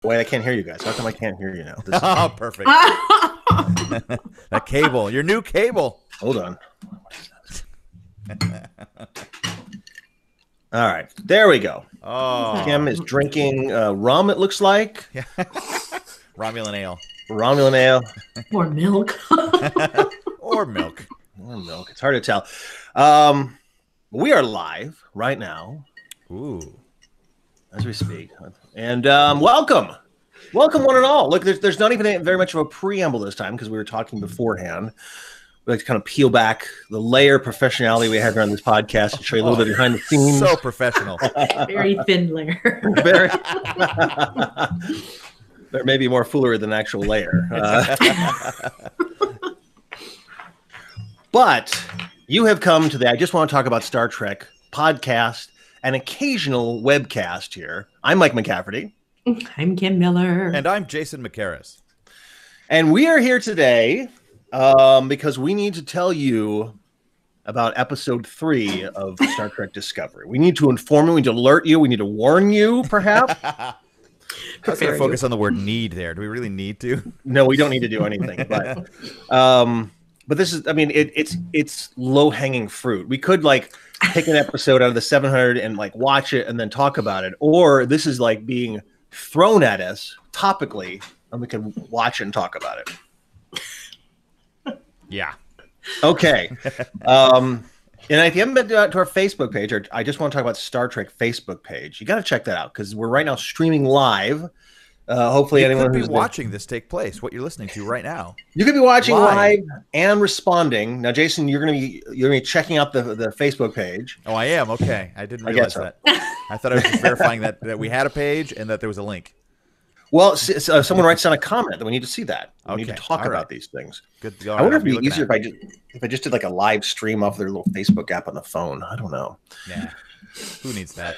Wait, I can't hear you guys. How come I can't hear you now? Oh, perfect. That cable, your new cable. Hold on. All right, there we go. Oh, Kim is drinking rum, it looks like. yeah. Romulan ale. Romulan ale. Or milk. Or milk. Or milk. It's hard to tell. We are live right now. Ooh. As we speak. And welcome. Welcome, one and all. Look, there's not even very much of a preamble this time because we were talking beforehand. We like to kind of peel back the layer of professionality we had around this podcast and show you a little bit behind the scenes. So professional. Very thin layer. Very. There may be more foolery than actual layer. But you have come to the I Just Want to Talk About Star Trek podcast, an occasional webcast here. I'm Mike McCafferty. I'm Kim Miller. And I'm Jason McCarris. And we are here today because we need to tell you about episode 3 of Star Trek Discovery. We need to inform you, we need to alert you, we need to warn you, perhaps. I was going to focus on the word need there. Do we really need to? No, we don't need to do anything. But this is, I mean, it's low-hanging fruit. We could like pick an episode out of the 700 and like watch it and then talk about it. Or this is like being thrown at us topically and we can watch it and talk about it. Yeah. Okay. And if you haven't been to our Facebook page, or I Just Want to Talk About Star Trek Facebook page, you got to check that out because we're right now streaming live. Hopefully, you anyone could be who's watching this take place, what you're listening to right now. You could be watching live and responding. Now, Jason, you're gonna be checking out the Facebook page. Oh, I am. Okay, I didn't realize that. I thought I was just verifying that we had a page and that there was a link. Well, someone writes down a comment that we need to see that. We need to talk All about right. these things. Good. I wonder if it'd be easier if I just did like a live stream off their little Facebook app on the phone. I don't know. Yeah. Who needs that?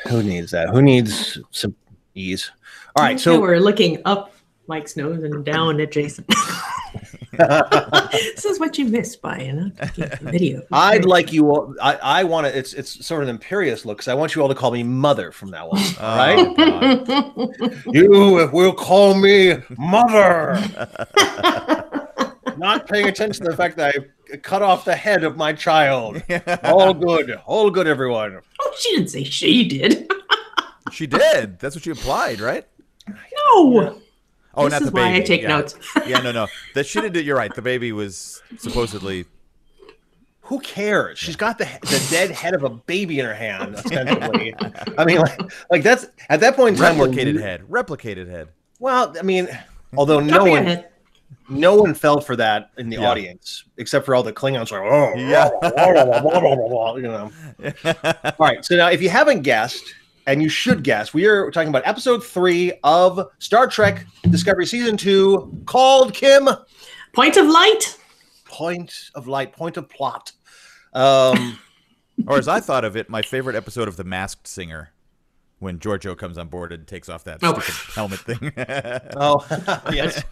Who needs that? Who needs some ease? All right. So we're looking up Mike's nose and down at Jason. This is what you missed by the video. I'd like you all. I want to. It's sort of an imperious look. So I want you all to call me mother from now on. All right. You will call me mother. Not paying attention to the fact that I cut off the head of my child. All good, everyone. Oh, she didn't say she did. She did. That's what you implied, right? No. Oh, this not is the baby. why I take notes. Yeah, no. That she did. You're right. The baby was supposedly. Who cares? She's got the dead head of a baby in her hand, ostensibly. I mean, like that's at that point in time. Replicated head. Well, I mean, although no one fell for that in the audience, except for all the Klingons. Like, oh, yeah. You know. All right. So now, if you haven't guessed, and you should guess, we are talking about episode 3 of Star Trek Discovery Season 2, called Kim. Point of Light. Point of light. Point of plot. Or as I thought of it, my favorite episode of The Masked Singer, when Giorgio comes on board and takes off that stupid helmet thing. Oh, yes.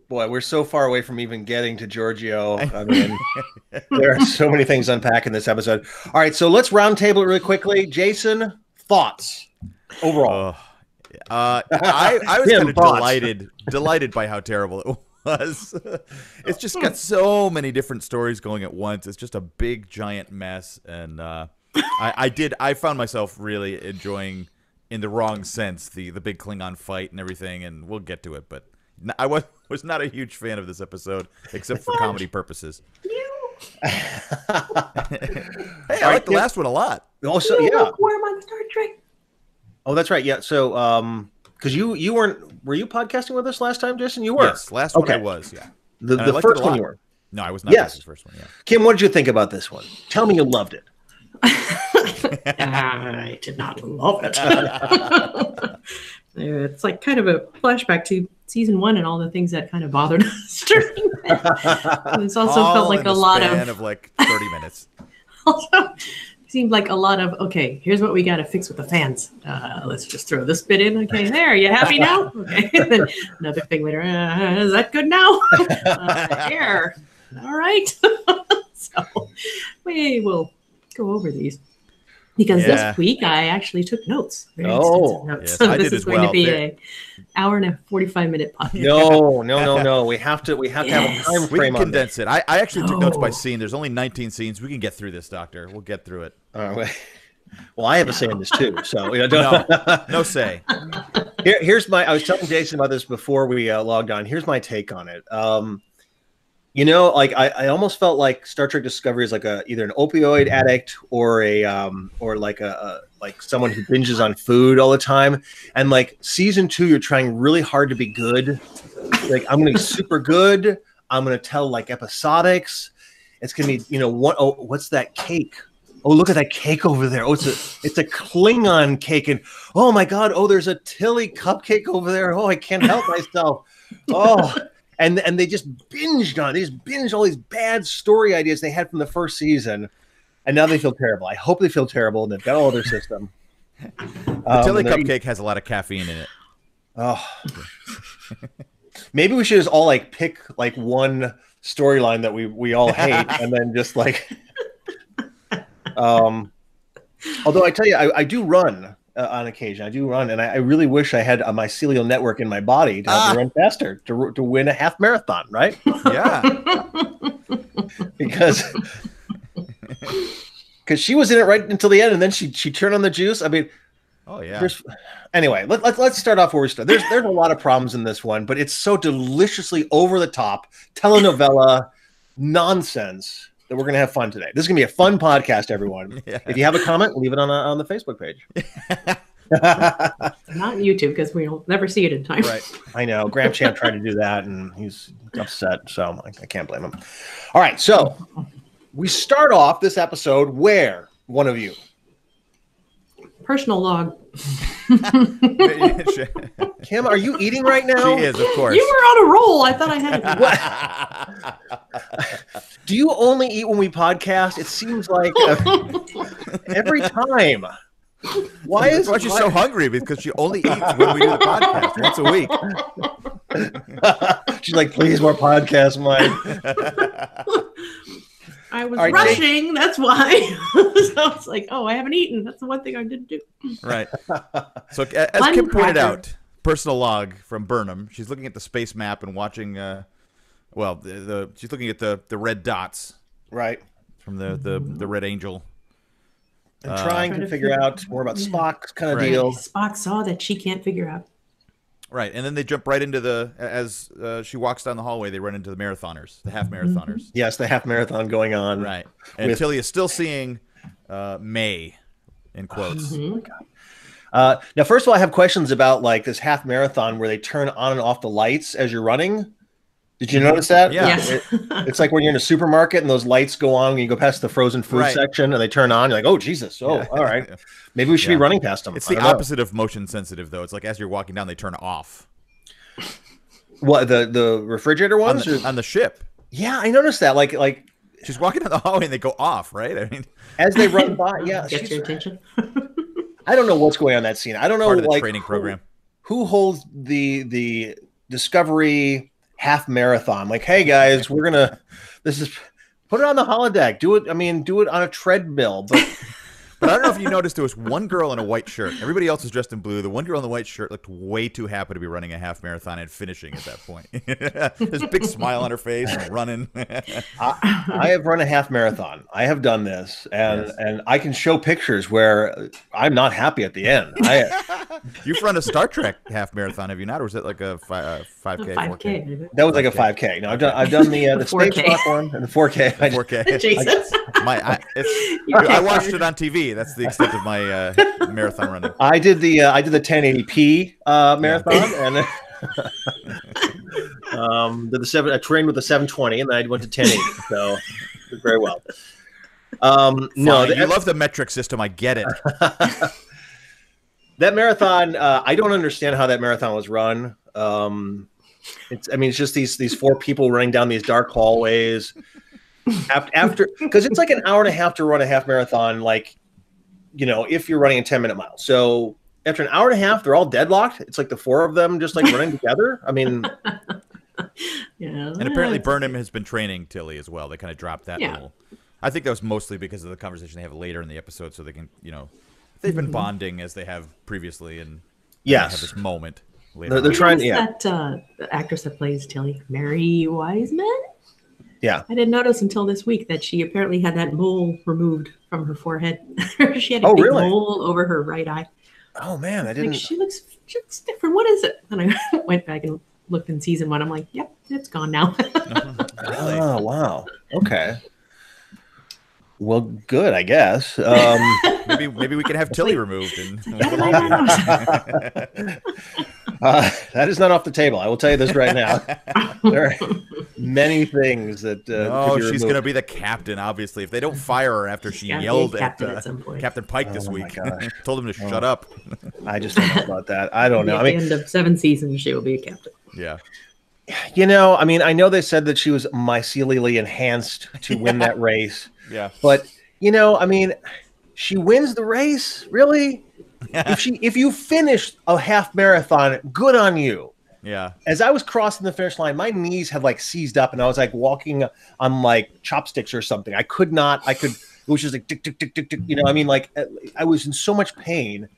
Boy, we're so far away from even getting to Giorgio. I mean, there are so many things to unpack in this episode. All right, so let's roundtable it really quickly. Jason, thoughts overall? I was kind of delighted by how terrible it was. It's just got so many different stories going at once. It's just a big, giant mess, and I found myself really enjoying, in the wrong sense, the big Klingon fight and everything, and we'll get to it, but I was not a huge fan of this episode, except for comedy purposes. Hey, I like the last one a lot. Also, yeah. Lukewarm on Star Trek. Oh, that's right. Yeah. So, because you weren't, were you podcasting with us last time, Jason? You were. Yes, last one I was. Yeah. The first one you were. No, I was not. Yes, the first one. Yeah. Kim, what did you think about this one? Tell me you loved it. I did not love it. It's like kind of a flashback to season 1 and all the things that kind of bothered us during that. It's also felt like a lot of like 30 minutes. Also seemed like a lot of, okay, here's what we got to fix with the fans. Let's just throw this bit in. Okay, there, you happy now? Okay, and then another thing later. Is that good now? Here. All right. So we will go over these. Because this week I actually took notes. Very extensive notes. Yes, so I this did is as going well. to be an hour and a 45-minute podcast. No. We have to have a time frame. We can condense it. I actually took notes by scene. There's only 19 scenes. We can get through this, Doctor. We'll get through it. Well, I have a say in this too. So no say. Here's my. I was telling Jason about this before we logged on. Here's my take on it. Like I almost felt like Star Trek Discovery is like either an opioid addict or like someone who binges on food all the time. And like season 2, you're trying really hard to be good. Like I'm gonna be super good. I'm gonna tell like episodics. It's gonna be what's that cake? Oh, look at that cake over there. Oh, it's a Klingon cake, and oh my God, oh, there's a Tilly cupcake over there. Oh, I can't help myself. Oh. And they just binged on it. They just binged all these bad story ideas they had from the first season, and now they feel terrible. I hope they feel terrible and they've got all of their system. The Tilly cupcake has a lot of caffeine in it. Oh, maybe we should just all like pick like one storyline that we all hate, and then just like. Although I tell you, I do run. On occasion, I do run, and I really wish I had a mycelial network in my body to help me run faster to win a half marathon, right? Yeah, because she was in it right until the end, and then she turned on the juice. I mean, oh yeah. Anyway, let's start off where we start. There's a lot of problems in this one, but it's so deliciously over the top telenovela nonsense that we're going to have fun today. This is going to be a fun podcast, everyone. Yeah. If you have a comment, leave it on the Facebook page. Not YouTube, because we'll never see it in time. Right. I know. Graham Champ tried to do that, and he's upset, so I can't blame him. All right, so we start off this episode where, one of you? Personal log. Kim, are you eating right now? She is, of course. You were on a roll. I thought I had. Do you only eat when we podcast? It seems like every time. Why is she so hungry? Because she only eats when we do the podcast once a week. She's like, please, more podcasts, Mike. I was rushing. That's why. So it's like, oh, I haven't eaten. That's the one thing I didn't do. Right. So as Kim pointed out, personal log from Burnham. She's looking at the space map and watching. She's looking at the red dots. Right. From the Red Angel. And trying to figure out more about Spock's kind of deal. Spock saw that she can't figure out. Right, and then they jump right into as she walks down the hallway, they run into the marathoners, the half marathoners. Mm-hmm. Yes, the half marathon going on. Right, and Tilly is still seeing May, in quotes. Mm-hmm. Now, first of all, I have questions about like this half marathon where they turn on and off the lights as you're running. Did you notice that? Yeah. Yes. It's like when you're in a supermarket and those lights go on when you go past the frozen food section and they turn on. You're like, oh, Jesus. Oh, all right. Maybe we should be running past them. It's the opposite of motion sensitive, though. It's like as you're walking down, they turn off. What, the refrigerator ones? On the ship. Yeah, I noticed that. Like she's walking down the hallway and they go off, right? I mean, as they run by, yeah. Get your attention. I don't know what's going on in that scene. I don't know part of the training program. Who holds the Discovery half marathon? Like, hey guys, put it on the holodeck. Do it on a treadmill. But I don't know if you noticed, there was one girl in a white shirt. Everybody else was dressed in blue. The one girl in the white shirt looked way too happy to be running a half marathon and finishing at that point. There's a big smile on her face and running. I have run a half marathon. I have done this, and I can show pictures where I'm not happy at the end. You've run a Star Trek half marathon, have you not? Or was it like a 5K, 4K? That was like a 5K. No, I've done the Space Rock one and the 4K. 4K. Jesus. I watched it on TV. That's the extent of my marathon running. I did the 1080p marathon, and I trained with the 720, and then I went to 1080. So did very well. No, you love the metric system. I get it. That marathon, I don't understand how that marathon was run. It's just these four people running down these dark hallways. After because it's like an hour and a half to run a half marathon, like, if you're running a 10-minute mile. So after an hour and a half, they're all deadlocked. It's like the four of them just like running together. I mean, yeah. And apparently Burnham has been training Tilly as well. They kind of dropped that little I think that was mostly because of the conversation they have later in the episode, so they can, they've been bonding as they have previously, and they have this moment later. They're trying. That the actress that plays Tilly, Mary Wiseman. Yeah, I didn't notice until this week that she apparently had that mole removed from her forehead. She had a big mole over her right eye. Oh man, I didn't. Like, she looks different. What is it? And I went back and looked in season 1. I'm like, yep, it's gone now. Really? Oh wow. Okay. Well, good, I guess. Maybe we can have Tilly removed. That is not off the table. I will tell you this right now. There are many things that. She's going to be the captain. Obviously, if they don't fire her after she yelled at Captain Pike this week, told him to shut up. I just don't know about that. I don't know. At the end of 7 seasons, she will be a captain. Yeah. I mean, I know they said that she was mycelially enhanced to win that race. Yeah. But, I mean, she wins the race, really? If you finish a half marathon, good on you. Yeah. As I was crossing the finish line, my knees had seized up and I was walking on chopsticks or something. It was just tick, tick, tick, tick, tick. I mean, I was in so much pain.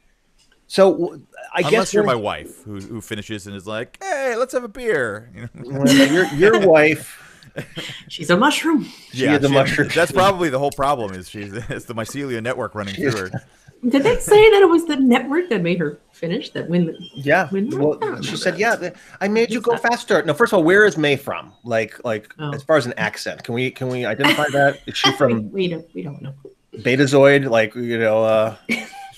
So I guess unless you're my wife who finishes and is like, hey, let's have a beer. Your wife. She's a mushroom. She is a mushroom. That's probably the whole problem. It's the mycelia network running through her. Did they say that it was the network that made her finish? That win? Yeah. She said, "Yeah, I made you go faster." No, first of all, where is May from? As far as an accent, can we identify that? Is she from? we don't know. Betazoid,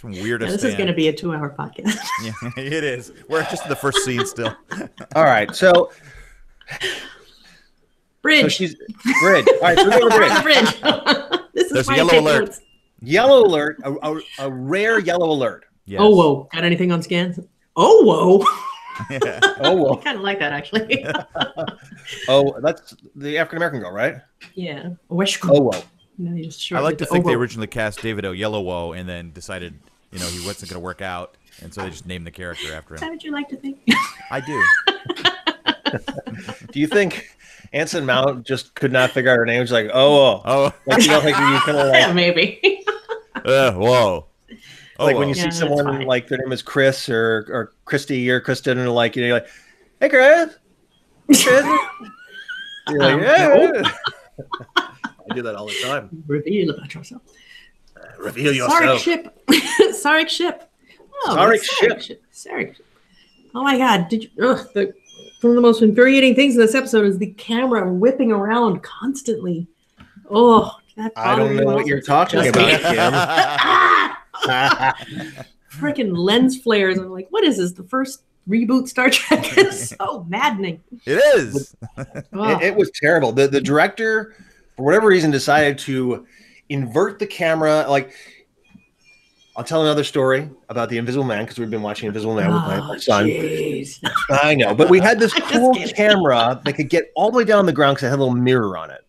Some weirdest. This is going to be a 2-hour podcast. Yeah, it is. We're just in the first scene still. All right, so. Bridge. So she's bridge. All right, so we're going to bridge. This is There's a yellow alert. Notes. Yellow alert. A rare yellow alert. Yes. Oh whoa! Got anything on scans? Oh whoa! Yeah. Oh whoa! I kind of like that actually. Oh, that's the African American girl, right? Yeah. Oh whoa! No, you just I like to think they originally cast David Oyelowo and then decided, he wasn't going to work out, and so they just named the character after him. Is that what you like to think? I do. Do you think Anson Mount just could not figure out her name? She's like, oh. You kind of maybe. Whoa. When you see someone their name is Chris or Christy or Kristen, and you're like, hey, Chris. You're like, yeah. I do that all the time. Reveal about yourself. Reveal yourself. Sarek ship. Oh, Sarek ship. Sarek. Oh my God! Did you? One of the most infuriating things in this episode is the camera whipping around constantly. Oh, I don't know what you're talking about, Kim. Freaking lens flares. I'm like, what is this? The first reboot Star Trek is so maddening. It is. It was terrible. The director, for whatever reason, decided to invert the camera. I'll tell another story about the Invisible Man because we've been watching Invisible Man with my son. Geez. I know, but we had this cool camera that could get all the way down the ground because it had a little mirror on it.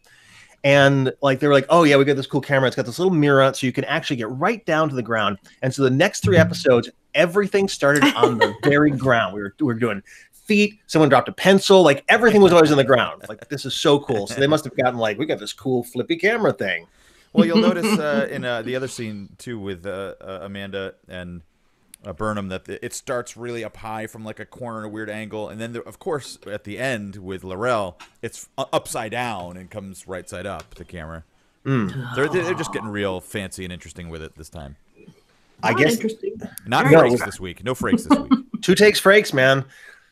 And they were like, oh yeah, we got this cool camera. It's got this little mirror on it, so you can actually get right down to the ground. And so the next 3 episodes, everything started on the very ground. We were doing feet. Someone dropped a pencil. Everything was always on the ground. This is so cool. So they must have gotten we got this cool flippy camera thing. Well, you'll notice in the other scene too with Amanda and Burnham that it starts really up high from a corner in a weird angle, and then of course at the end with Laurel, it's upside down and comes right side up. The camera. They're just getting real fancy and interesting with it this time. I guess not Frakes this week. No Frakes this week. 2 takes Frakes, man.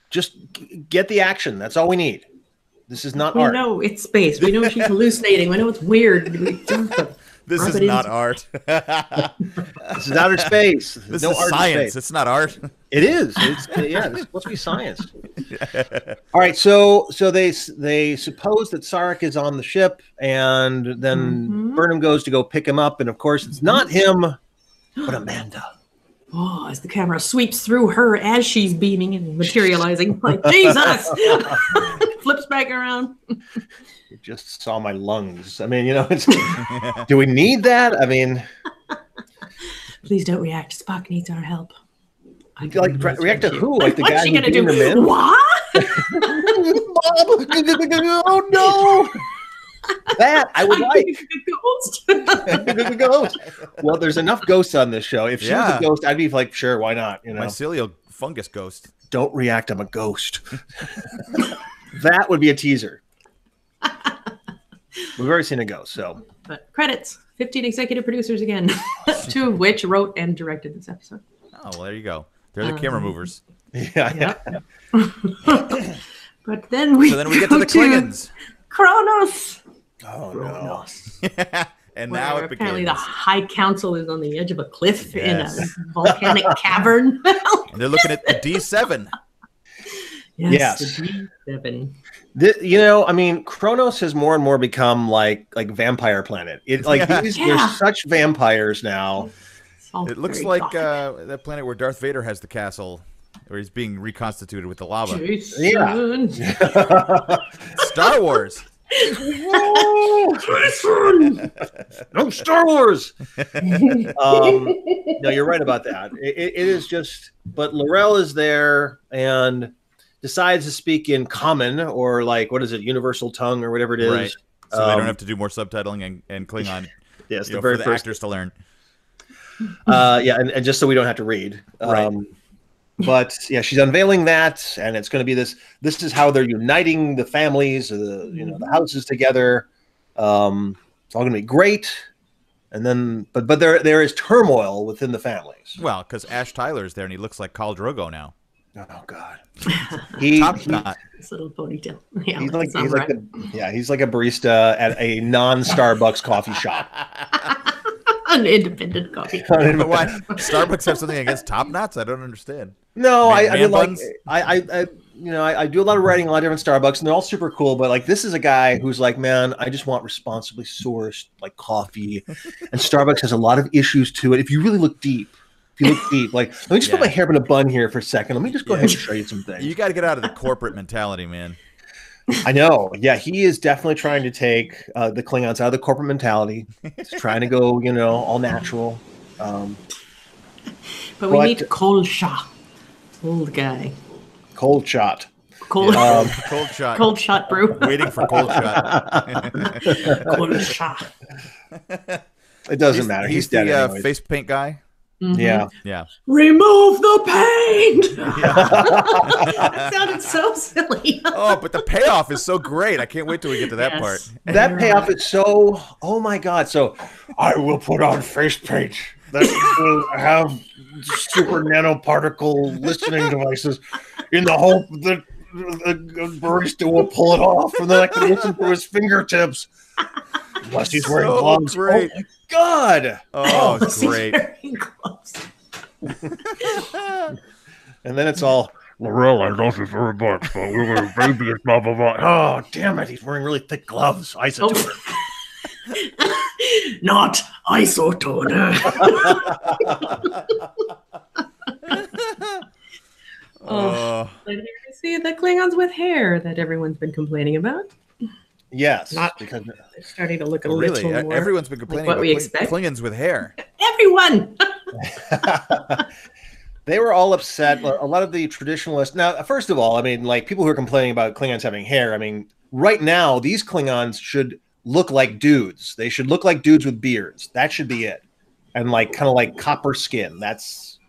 Just get the action. That's all we need. This is not art. We know it's space. We know she's hallucinating. We know it's weird. This is not art. This is outer space. This is science. It's not art. It is. It's supposed to be science. All right. So they suppose that Sarek is on the ship, and then Burnham goes to go pick him up, and of course it's not him, but Amanda. Oh, as the camera sweeps through her as she's beaming and materializing, Jesus! Flips back around. You just saw my lungs. I mean, do we need that? I mean, please don't react. Spock needs our help. React to who? The What's guy she who's gonna do? him in? What? Oh no! That I would like. Ghost. Ghost. Well, there's enough ghosts on this show. If she was a ghost, I'd be like, sure, why not? Mycelial fungus ghost. Don't react. I'm a ghost. That would be a teaser. We've already seen a ghost, so. But credits: 15 executive producers again, 2 of which wrote and directed this episode. Oh, well, there you go. They're the camera movers. Yeah. But then we get to the Klingons. Kronos. Oh no. And now it begins. Apparently the High Council is on the edge of a cliff in a volcanic cavern. And they're looking at the D7. Yes. The D7. I mean, Kronos has more and more become like vampire planet. There's such vampires now. It looks like that planet where Darth Vader has the castle, where he's being reconstituted with the lava. Jason. Star Wars. No Star Wars. No, you're right about that. It is just, but L'Rell is there and decides to speak in common, or like, what is it, universal tongue or whatever it is. Right. So they don't have to do more subtitling and Klingon. Yes, for the actors to learn. And just so we don't have to read. Right. But yeah, she's unveiling that, and it's going to be this. This is how they're uniting the families, the houses together. It's all going to be great, and then, but there is turmoil within the families. Well, because Ash Tyler's there, and he looks like Khal Drogo now. Oh God, Top knot. This little ponytail. Yeah, he's like a barista at a non-Starbucks coffee shop. An independent coffee. But why? Starbucks have something against top knots? I don't understand. No, I do a lot of writing, a lot of different Starbucks, and they're all super cool. But like, this is a guy who's like, man, I just want responsibly sourced like coffee, and Starbucks has a lot of issues to it. If you really look deep, like, let me just put my hair in a bun here for a second. Let me just go ahead and show you some things. You got to get out of the corporate mentality, man. I know. Yeah, he is definitely trying to take the Klingons out of the corporate mentality. He's trying to go, all natural. But we meet Cold Shot, old guy. Cold Shot. Cold shot. Cold Shot brew. Waiting for Cold Shot. Cold Shot. It doesn't matter. He's dead the anyways. face paint guy. Mm-hmm. Yeah. Remove the paint. That sounded so silly. Oh, but the payoff is so great. I can't wait till we get to that part. That payoff is so. Oh my God! So I will put on face paint that will have super nanoparticle listening devices in the hope that the barista will pull it off, and then I can listen through his fingertips. Unless he's wearing gloves. Great. Oh my God! Oh, great. And then it's all, L'Rell, I love you very much, but we were babies, blah, blah, blah. Oh, damn it. He's wearing really thick gloves. Isotoner. Not isotoner. Did you see the Klingons with hair that everyone's been complaining about? Yes. Because they're starting to look a really, little more everyone's been complaining like what about we expect. Klingons with hair. Everyone. They were all upset. A lot of the traditionalists. Now, first of all, I mean, like, people who are complaining about Klingons having hair, I mean, right now, these Klingons should look like dudes. They should look like dudes with beards. That should be it. And like, kind of like copper skin. That's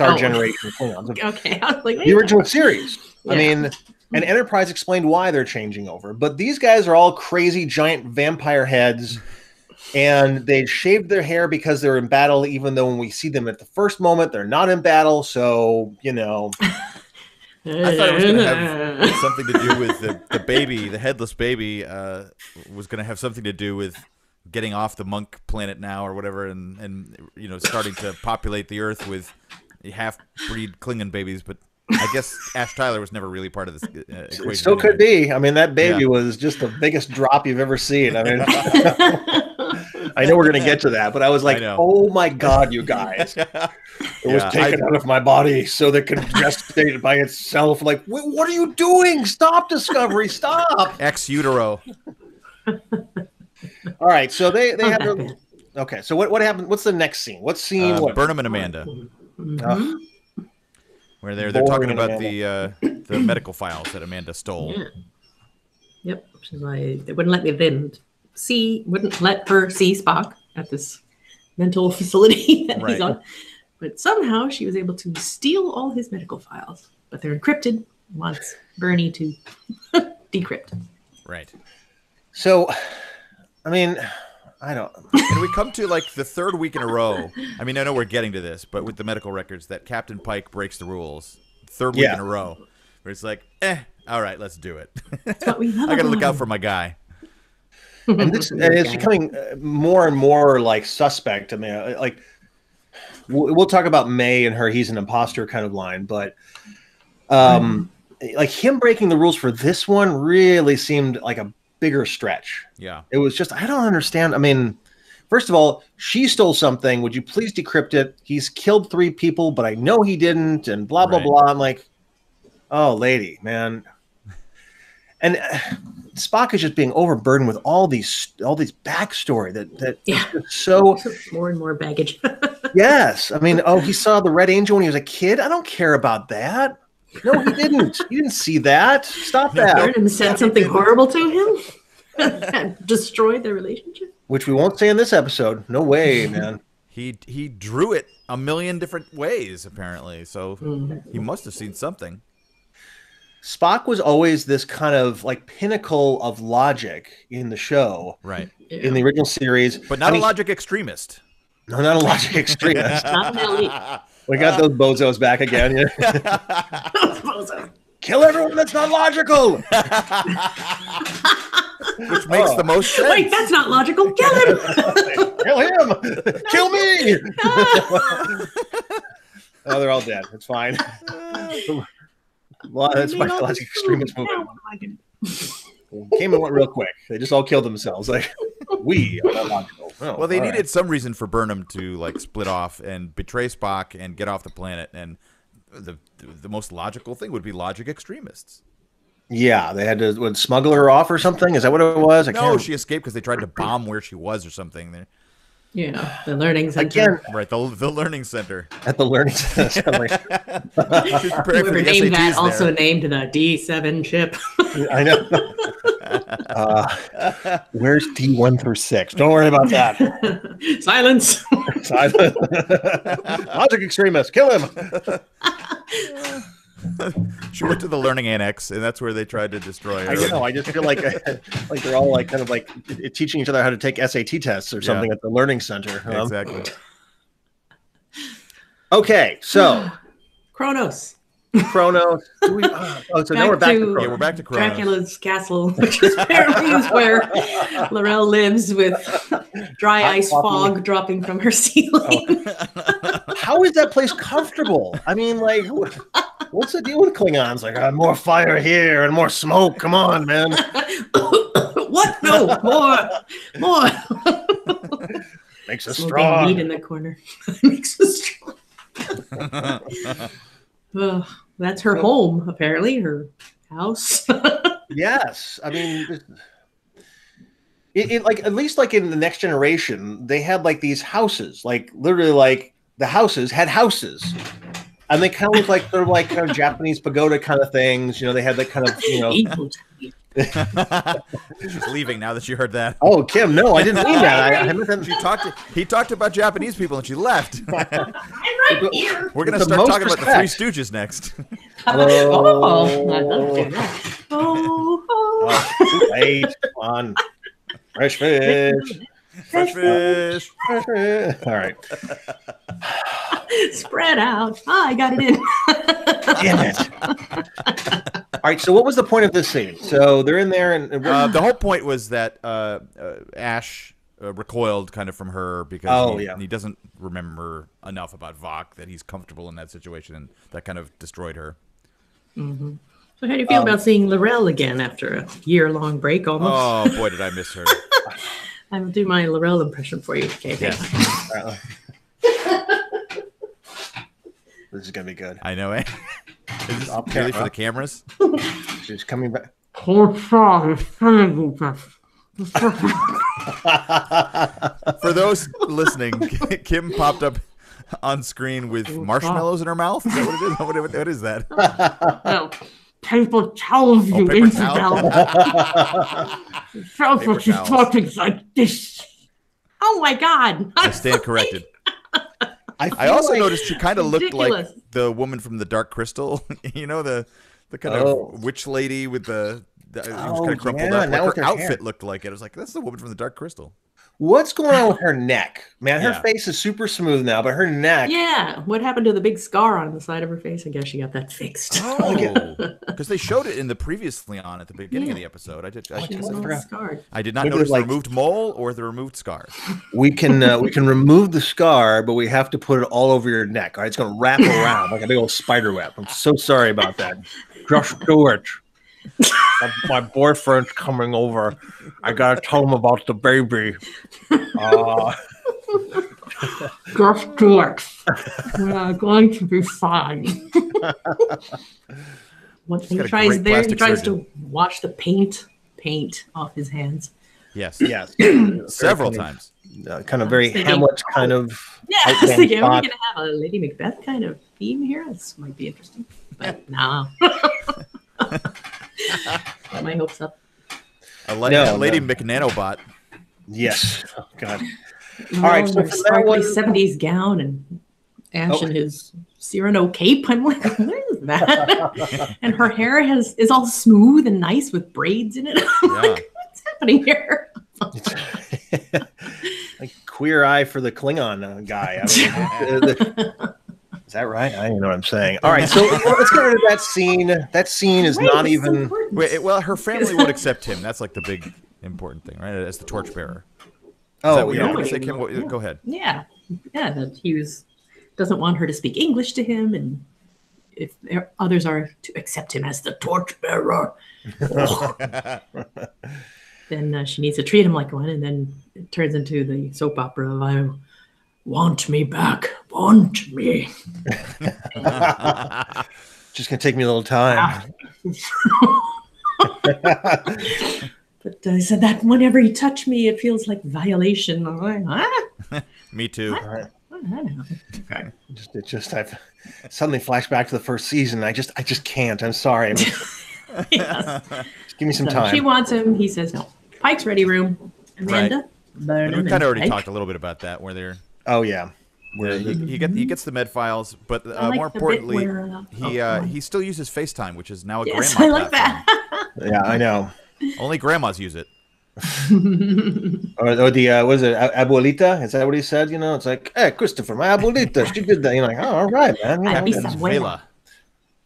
our generation of Klingons. Okay. I was like, the original series. Yeah. I mean, and Enterprise explained why they're changing over. But these guys are all crazy, giant vampire heads. And they shaved their hair because they're in battle, even though when we see them at the first moment, they're not in battle. So, I thought it was going to have something to do with the baby, the headless baby, was going to have something to do with getting off the monk planet now or whatever, and starting to populate the Earth with half-breed Klingon babies. But I guess Ash Tyler was never really part of this equation. It still could be. I mean, that baby was just the biggest drop you've ever seen. I mean, I know we're going to get to that, but I was like, oh my God, you guys. It was taken out of my body so that it could gestate by itself. Like, what are you doing? Stop, Discovery, stop. Ex utero. All right, so they have their... Okay, so what happened? What's the next scene? What scene? Burnham and Amanda. Where they're talking about the medical files that Amanda stole. Yep. Which is why they wouldn't let wouldn't let her see Spock at this mental facility that he's on. But somehow she was able to steal all his medical files. But they're encrypted. Wants Bernie to decrypt. Right. So, I mean, I don't. And we come to like the third week in a row. I mean, I know we're getting to this, but with the medical records, that Captain Pike breaks the rules. Third week in a row, where it's like, all right, let's do it. That's what we love. I got to look out for my guy. And this is becoming more and more like suspect. I mean, like we'll talk about May and her "he's an imposter" kind of line, but like him breaking the rules for this one really seemed like a bigger stretch. Yeah, it was just I don't understand. I mean, first of all, she stole something. Would you please decrypt it? He's killed 3 people, but I know he didn't, and blah blah blah. I'm like, oh, lady, man. And Spock is just being overburdened with all these backstory that is so more and more baggage. Yes, I mean, he saw the Red Angel when he was a kid. I don't care about that. No, he didn't. You didn't see that. Stop that. Burnham said something horrible to him that destroyed their relationship. Which we won't say in this episode. No way, man. He drew it a million different ways apparently, so he must have seen something. Spock was always this kind of like pinnacle of logic in the show, right? In the original series, but not a logic extremist. No, not a logic extremist. Not Nelly. We got those bozos back again. Kill everyone that's not logical. Which makes the most sense. Wait, that's not logical. Kill him. Kill him. Kill me. Oh, they're all dead. It's fine. Well, that's my logic extremist movement. Came and went real quick. They just all killed themselves. Like, we are not logical. Oh, well, they needed some reason for Burnham to like split off and betray Spock and get off the planet. And the most logical thing would be logic extremists. Yeah, they had to smuggle her off or something. Is that what it was? No, she escaped because they tried to bomb where she was or something. Yeah, the learning center. Again, right, the learning center. At the learning center. Whoever named that also named the D7 ship. I know. Where's D1 through 6? Don't worry about that. Silence. Silence. Logic extremist. Kill him. She went to the learning annex, and that's where they tried to destroy her. I know. I just feel like they're all like kind of like teaching each other how to take SAT tests or something at the learning center. Exactly. Okay, so Kronos. So now we're back to Kronos. Yeah, we're back to Kronos. Dracula's castle, which is apparently where L'Rell lives, with dry ice fog dropping from her ceiling. How is that place comfortable? I mean, like, what's the deal with Klingons? Like, more fire here and more smoke. Come on, man. What? No, more. Makes us strong. Meat in the corner. Makes us strong. That's her home, apparently, her house. Yes, I mean, it like at least like in the Next Generation, they had like these houses, like literally like the houses had houses, and they kind of look like they're like kind of Japanese pagoda kind of things. You know, they had that kind of She's leaving now that she heard that. Oh, Kim, no, I didn't mean that. He talked about Japanese people and she left. I'm right here. We're going to start talking about the Three Stooges next. Wait, come on. Fresh fish. Fresh fish. All right. Spread out. I got it in. Damn it. All right, so what was the point of this scene? So they're in there, and the whole point was that Ash recoiled kind of from her because he doesn't remember enough about Vok that he's comfortable in that situation, and that kind of destroyed her. Mm-hmm. So how do you feel about seeing L'Rell again after a year-long break almost? Oh, boy, did I miss her. I will do my L'Rell impression for you. Okay, yes. This is going to be good. I know, eh? Is this really for the cameras? She's coming back. For those listening, Kim popped up on screen with marshmallows in her mouth. Is that what it is? What is that? Oh, paper towels, you paper infidel. Selfish talking like this. Oh my God! I stand corrected. I also noticed she kind of looked like the woman from the Dark Crystal. You know, the kind of witch lady with it was kind of crumpled up. Like her outfit looked like it. I was like, that's the woman from the Dark Crystal. What's going on with her neck? Man, her face is super smooth now, but her neck. Yeah. What happened to the big scar on the side of her face? I guess she got that fixed. Oh, because they showed it in the previously on at the beginning of the episode. I did not notice the removed mole or the removed scar. We can remove the scar, but we have to put it all over your neck. All right, it's going to wrap around like a big old spider web. I'm so sorry about that. Just do it. My boyfriend's coming over. I gotta tell him about the baby. Just do it. We're going to be fine. What he tries there, he tries to wash the paint off his hands. Yes, several times. Kind of very Hamlet kind of. Yeah, I was thinking, are we gonna have a Lady Macbeth kind of theme here? This might be interesting, but no. Got my hopes up. Lady McNanobot. Yes. Oh, God. All right. So sparkly 70s gown and Ash in his Cyrano cape. I'm like, what is that? And her hair is all smooth and nice with braids in it. I'm like, what's happening here? Like queer eye for the Klingon guy. I mean, is that right? I don't know what I'm saying. All right, so let's get rid of that scene. That scene is not even. Well, her family would accept him. That's like the big important thing, right? As the torchbearer. Oh, go ahead. Yeah, that he doesn't want her to speak English to him, and if others are to accept him as the torchbearer, then she needs to treat him like one, and then it turns into the soap opera of I want me back, want me. Just gonna take me a little time. But I said that whenever you touch me, it feels like violation. I'm like, huh? Me too. Right. Okay. I've suddenly flashed back to the first season. I just can't. I'm sorry. Yes. Just give me some time. She wants him. He says no. Pike's ready room. Amanda. Right. We kind of already talked a little bit about that, where they're. Oh yeah. Where he gets the med files, but more importantly, he still uses FaceTime, which is now a grandma. I like that. Yeah, I know. Only grandmas use it. or the what is it, abuelita? Is that what he said? You know, it's like, hey, Christopher, my abuelita, she did that. You're like, oh, all right, man. Captain Vela.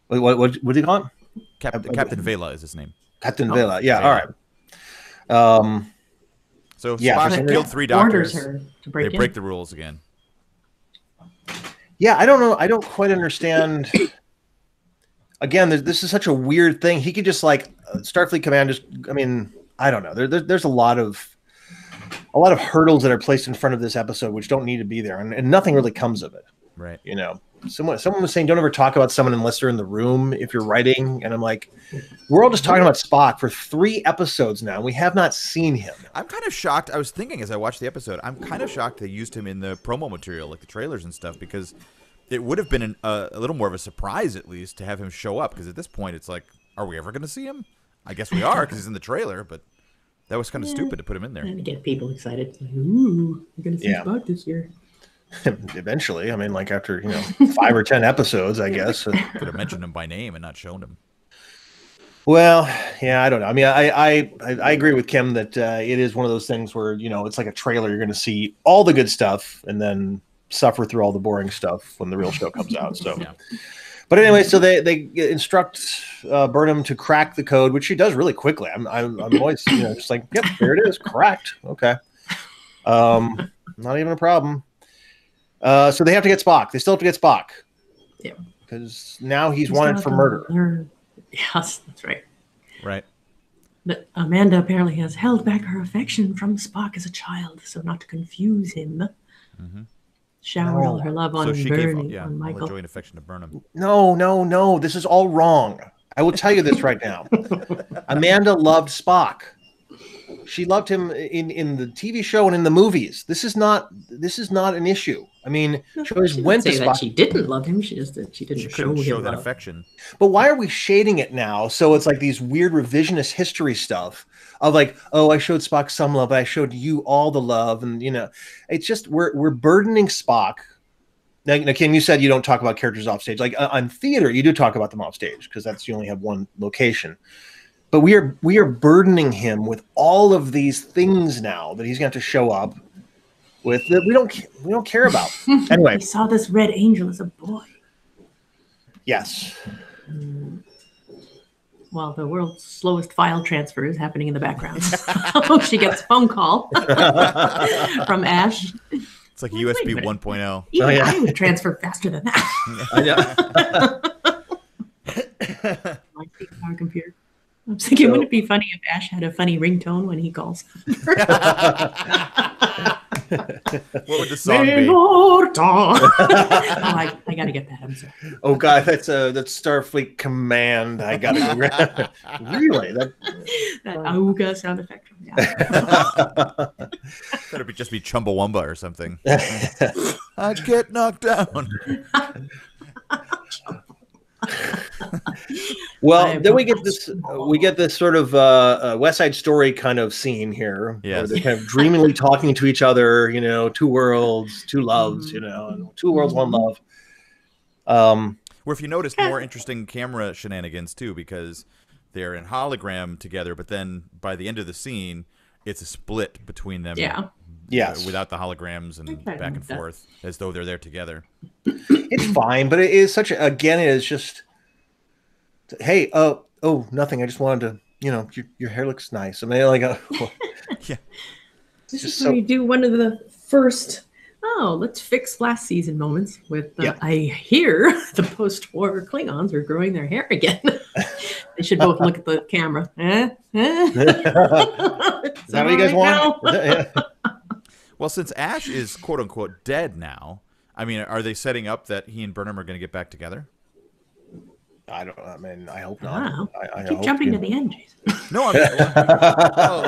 What do you call it? Captain Vela is his name. Captain Vela. Yeah, all right. So Spock killed 3 doctors. They break the rules again. Yeah, I don't know. I don't quite understand. Again, this is such a weird thing. He could just like Starfleet Command. I don't know. There's a lot of hurdles that are placed in front of this episode which don't need to be there, and nothing really comes of it. Right. You know, someone was saying don't ever talk about someone unless they're in the room if you're writing, and I'm like, we're all just talking about Spock for 3 episodes now, and we have not seen him. I'm kind of shocked. I was thinking as I watched the episode, I'm kind of shocked they used him in the promo material, like the trailers and stuff, because it would have been a little more of a surprise, at least, to have him show up. Because at this point, it's like, are we ever going to see him? I guess we are, because he's in the trailer, but that was kind of stupid to put him in there. And to get people excited. Like, ooh, we're going to see Spock this year. Eventually. I mean, like after, 5 or 10 episodes, I guess. Could have mentioned him by name and not shown him. Well, yeah, I don't know. I mean, I agree with Kim that it is one of those things where, it's like a trailer. You're going to see all the good stuff and then suffer through all the boring stuff when the real show comes out. So, yeah. But anyway, so they instruct Burnham to crack the code, which she does really quickly. I'm always just like, yep, there it is, cracked. Okay, not even a problem. So they have to get Spock. They still have to get Spock. Yeah, because now he's wanted for murder. Yes, that's right. Right. But Amanda apparently has held back her affection from Spock as a child, so not to confuse him. Mm-hmm. Showered all her love on on Michael. All joy and affection to Burnham. No. This is all wrong. I will tell you this right now. Amanda loved Spock. She loved him in the TV show and in the movies. This is not an issue. I mean, she always went to Spock. That she didn't love him. She just that she didn't show that love. affection. But why are we shading it now? So it's like these weird revisionist history stuff of like, oh, I showed Spock some love, but I showed you all the love, and it's just we're burdening Spock. Now, Kim, you said you don't talk about characters off stage. Like on theater, you do talk about them off stage because you only have one location. But we are burdening him with all of these things now that he's going to have to show up with that we don't care about. Anyway, we saw this red angel as a boy. Yes. Well, the world's slowest file transfer is happening in the background. She gets a phone call from Ash. It's like USB 1.0. Even I would transfer faster than that. I know. My our computer. I was thinking, wouldn't it be funny if Ash had a funny ringtone when he calls? What would the song be? I gotta get that. I'm sorry. Oh God, that's Starfleet Command. I gotta really that auga sound effect. Yeah. That'd just be Chumbawamba or something. I get knocked down. Well, then we get this sort of West Side Story kind of scene here. Yes. Where they're kind of dreamily talking to each other, two worlds, two loves, two worlds, one love. Where if you notice more interesting camera shenanigans too, because they're in hologram together, but then by the end of the scene, it's a split between them. Yeah. Yes. Without the holograms and back and forth, as though they're there together. It's fine, but it is it is just, hey, nothing. I just wanted to, your hair looks nice. I mean, like, yeah. This is when you do one of the first, let's fix last season moments with, I hear the post-war Klingons are growing their hair again. They should both look at the camera. Is that what you guys want? Well, since Ash is quote unquote dead now, I mean, are they setting up that he and Burnham are going to get back together? I hope not. I keep jumping to the end, Jason. No,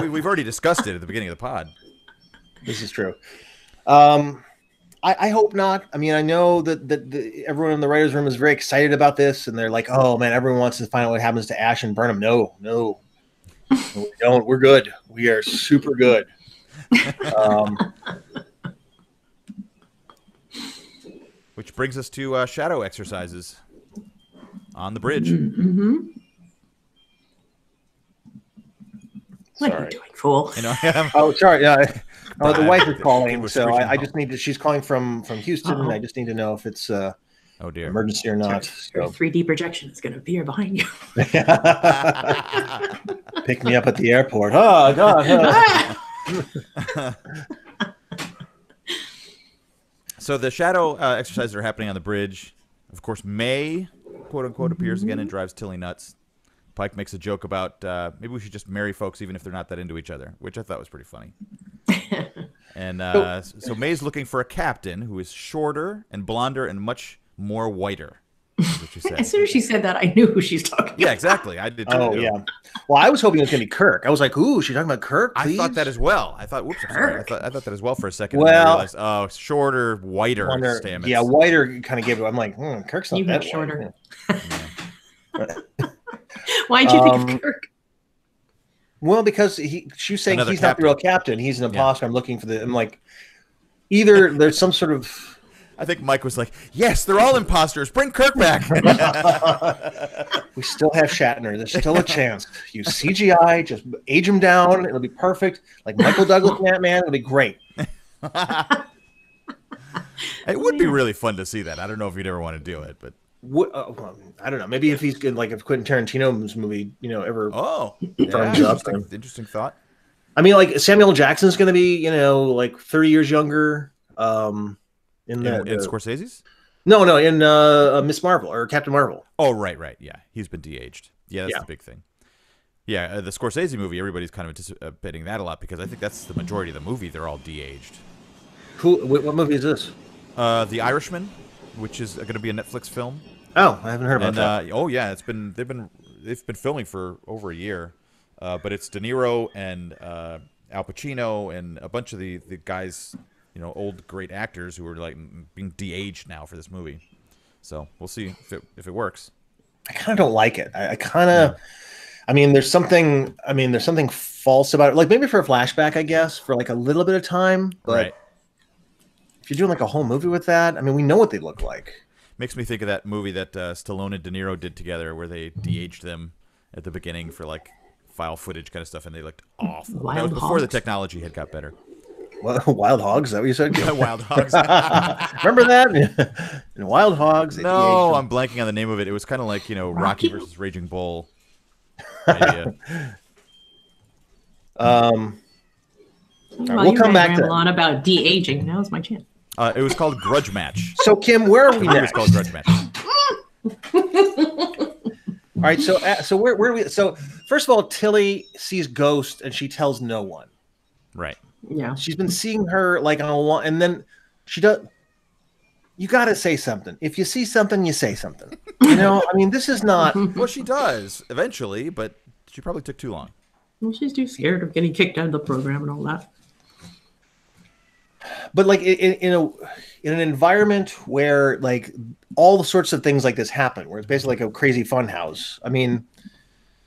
we've already discussed it at the beginning of the pod. This is true. I hope not. I mean, I know that everyone in the writers' room is very excited about this, and they're like, "Oh man, everyone wants to find out what happens to Ash and Burnham." No, we don't. We're good. We are super good. Which brings us to shadow exercises on the bridge. Mm-hmm. What are you doing, fool? Oh, sorry. Yeah. The wife is calling, so I just need to. She's calling from Houston, and I just need to know if it's oh dear emergency or not. So. 3D projection is going to appear behind you. Pick me up at the airport. Oh God. So the shadow exercises are happening on the bridge. Of course, May, quote unquote, appears again and drives Tilly nuts. Pike makes a joke about maybe we should just marry folks even if they're not that into each other, which I thought was pretty funny. And so May's looking for a captain who is shorter and blonder and much more whiter. What you said. As soon as she said that, I knew who she's talking about. Yeah, exactly. I did too. Oh, yeah. Well, I was hoping it was going to be Kirk. I was like, ooh, she's talking about Kirk, please? I thought that as well. I thought, whoops, I'm sorry. I thought that as well for a second. Well, I realized, oh, shorter, whiter Stamets. Yeah, whiter kind of gave it. I'm like, Kirk's not that shorter. Why'd you think of Kirk? Well, because she's saying he's not the real captain. He's an imposter. I'm looking for I'm like, either there's some sort of... I think Mike was like, yes, they're all imposters. Bring Kirk back. We still have Shatner. There's still a chance. Use CGI. Just age him down. It'll be perfect. Like Michael Douglas and Ant-Man. It'll be great. It would be really fun to see that. I don't know if you'd ever want to do it, but... I don't know. Maybe if he's good, like if Quentin Tarantino's movie, ever firms up. Interesting thought. I mean, like Samuel Jackson's going to be, like 30 years younger. In Scorsese's? No, in Miss Marvel or Captain Marvel. Oh, right. Yeah, he's been de-aged. Yeah, that's the big thing. Yeah, the Scorsese movie, everybody's kind of anticipating that a lot because I think that's the majority of the movie. They're all de-aged. What movie is this? The Irishman, which is going to be a Netflix film. Oh, I haven't heard about that. Oh yeah, they've been filming for over a year, but it's De Niro and Al Pacino and a bunch of the guys, old great actors who are like being de-aged now for this movie. So we'll see if it works. I kind of don't like it. I kind of, I mean, there's something false about it. Like maybe for a flashback, I guess, for like a little bit of time. But if you're doing like a whole movie with that, I mean, we know what they look like. Makes me think of that movie that Stallone and De Niro did together, where they de-aged them at the beginning for like file footage kind of stuff, and they looked awful. That was before the technology had got better. Wild Hogs, is that what you said? Yeah, Wild Hogs. Remember that? In Wild Hogs. No, I'm blanking on the name of it. It was kind of like, Rocky versus Raging Bull idea. We'll come back to on about de-aging. Now's my chance. It was called Grudge Match. So, Kim, where are we next? It was called Grudge Match. All right, so where are we? So, first of all, Tilly sees Ghost, and she tells no one. Right. Yeah. She's been seeing her like on a wall, and then she does. You got to say something. If you see something, you say something. I mean, this is not. Well, she does eventually, but she probably took too long. Well, she's too scared of getting kicked out of the program and all that. But like in an environment where like all the sorts of things like this happen, where it's basically like a crazy fun house. I mean,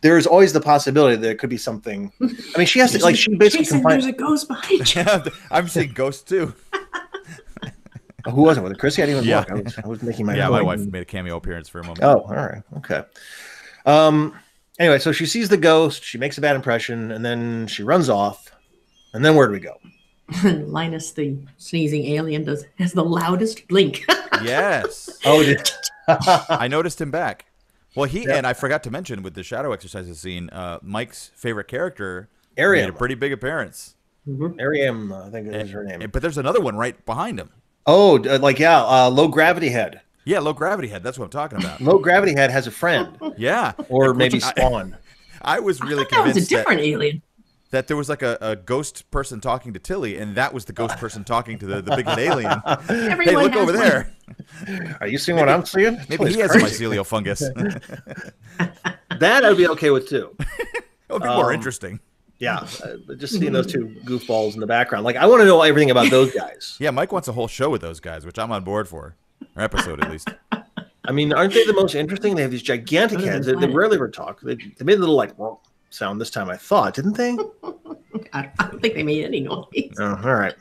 there's always the possibility that there could be something. I mean, she has to like she basically. Jason, there's a ghost behind you. Yeah, I'm seeing ghosts too. Who was it? Was it Chrissy? I didn't even look. I was making my. Yeah, my wife made a cameo appearance for a moment. Oh, all right, okay. Anyway, so she sees the ghost. She makes a bad impression, and then she runs off. And then where do we go? Linus, the sneezing alien, has the loudest blink. Yes. Oh, I noticed him back. Well, and I forgot to mention with the shadow exercises scene, Mike's favorite character made a pretty big appearance. Mm-hmm. Ariam, I think is her name. But there's another one right behind him. Oh, Low Gravity Head. Yeah, Low Gravity Head. That's what I'm talking about. Low Gravity Head has a friend. Yeah. Or maybe Spawn. I was really that convinced was a different alien. That there was like a ghost person talking to Tilly, and that was the ghost person talking to the big head alien. Hey, look over there. Are you seeing what I'm seeing? Maybe he has mycelial fungus. That I'd be okay with too. It would be more interesting. Yeah, just seeing those two goofballs in the background. Like, I want to know everything about those guys. Yeah, Mike wants a whole show with those guys, which I'm on board for. Or episode, at least. I mean, aren't they the most interesting? They have these gigantic heads. They rarely ever talk. They made a little like sound this time, I thought, didn't they? I don't think they made any noise. Oh, all right.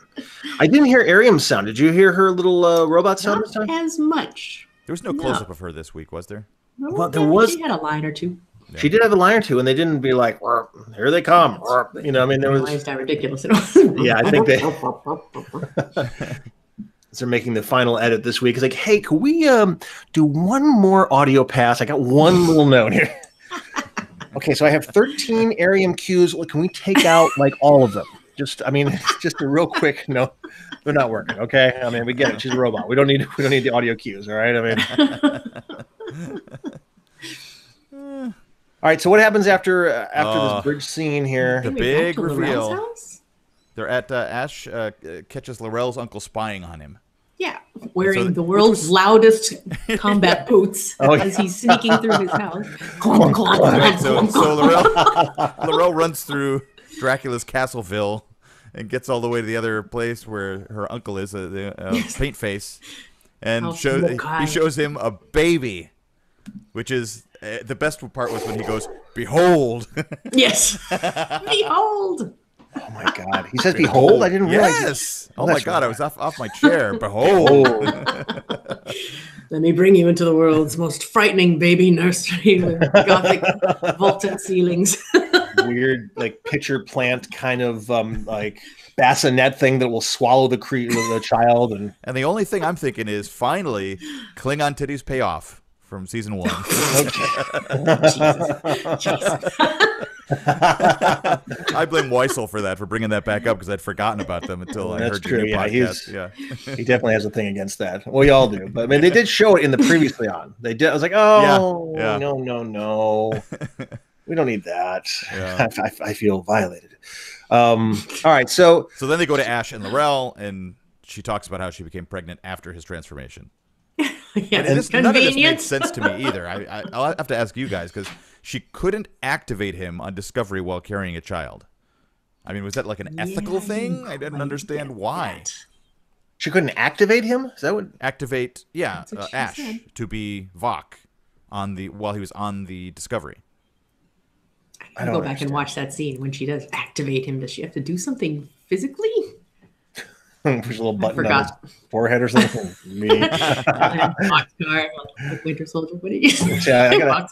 I didn't hear Ariam's sound. Did you hear her little robot sound Not this time? as much. There was no close-up of her this week, was there? Well, there was. She had a line or two. Yeah. She did have a line or two, and they didn't be like, "Here they come." I mean, there was. How ridiculous it was. Yeah, I think they. They're making the final edit this week. It's like, hey, can we do one more audio pass? I got one little note here. Okay, so I have 13 Ariam cues. Can we take out like all of them? Just a real quick. No, they're not working. Okay, I mean, we get it. She's a robot. We don't need the audio cues. All right. I mean. All right. So what happens after this bridge scene here? The big reveal. They're at Ash catches Laurel's uncle spying on him. Yeah, wearing the world's loudest combat boots as he's sneaking through his house. So Laurel runs through Dracula's Castleville and gets all the way to the other place where her uncle is, Paint Face, and he shows him a baby, which is the best part was when he goes, "Behold!" Yes, behold. Oh my God! He says, "Behold!" I didn't realize. Yes. Oh my God! I was off my chair. Behold! Let me bring you into the world's most frightening baby nursery with gothic vaulted ceilings. Weird, like pitcher plant kind of like bassinet thing that will swallow the child. And the only thing I'm thinking is finally Klingon titties pay off from season 1. Jesus. I blame Weissel for that, for bringing that back up because I'd forgotten about them until I heard your new podcast. He definitely has a thing against that. We all do, but I mean, they did show it in the previously on. They did. I was like, no, we don't need that. Yeah. I feel violated. All right, so then they go to Ash and Laurel, and she talks about how she became pregnant after his transformation. Yeah, none of this made sense to me either. I'll have to ask you guys because she couldn't activate him on Discovery while carrying a child. I mean, was that like an ethical thing? I didn't understand why. That. She couldn't activate him? Is that what? Activate, Ash said. to be Vok while he was on the Discovery. I go back and watch that scene when she does activate him. Does she have to do something physically? Push a little button on his forehead or something. Me. Boxcar, Winter Soldier. What do you? Yeah,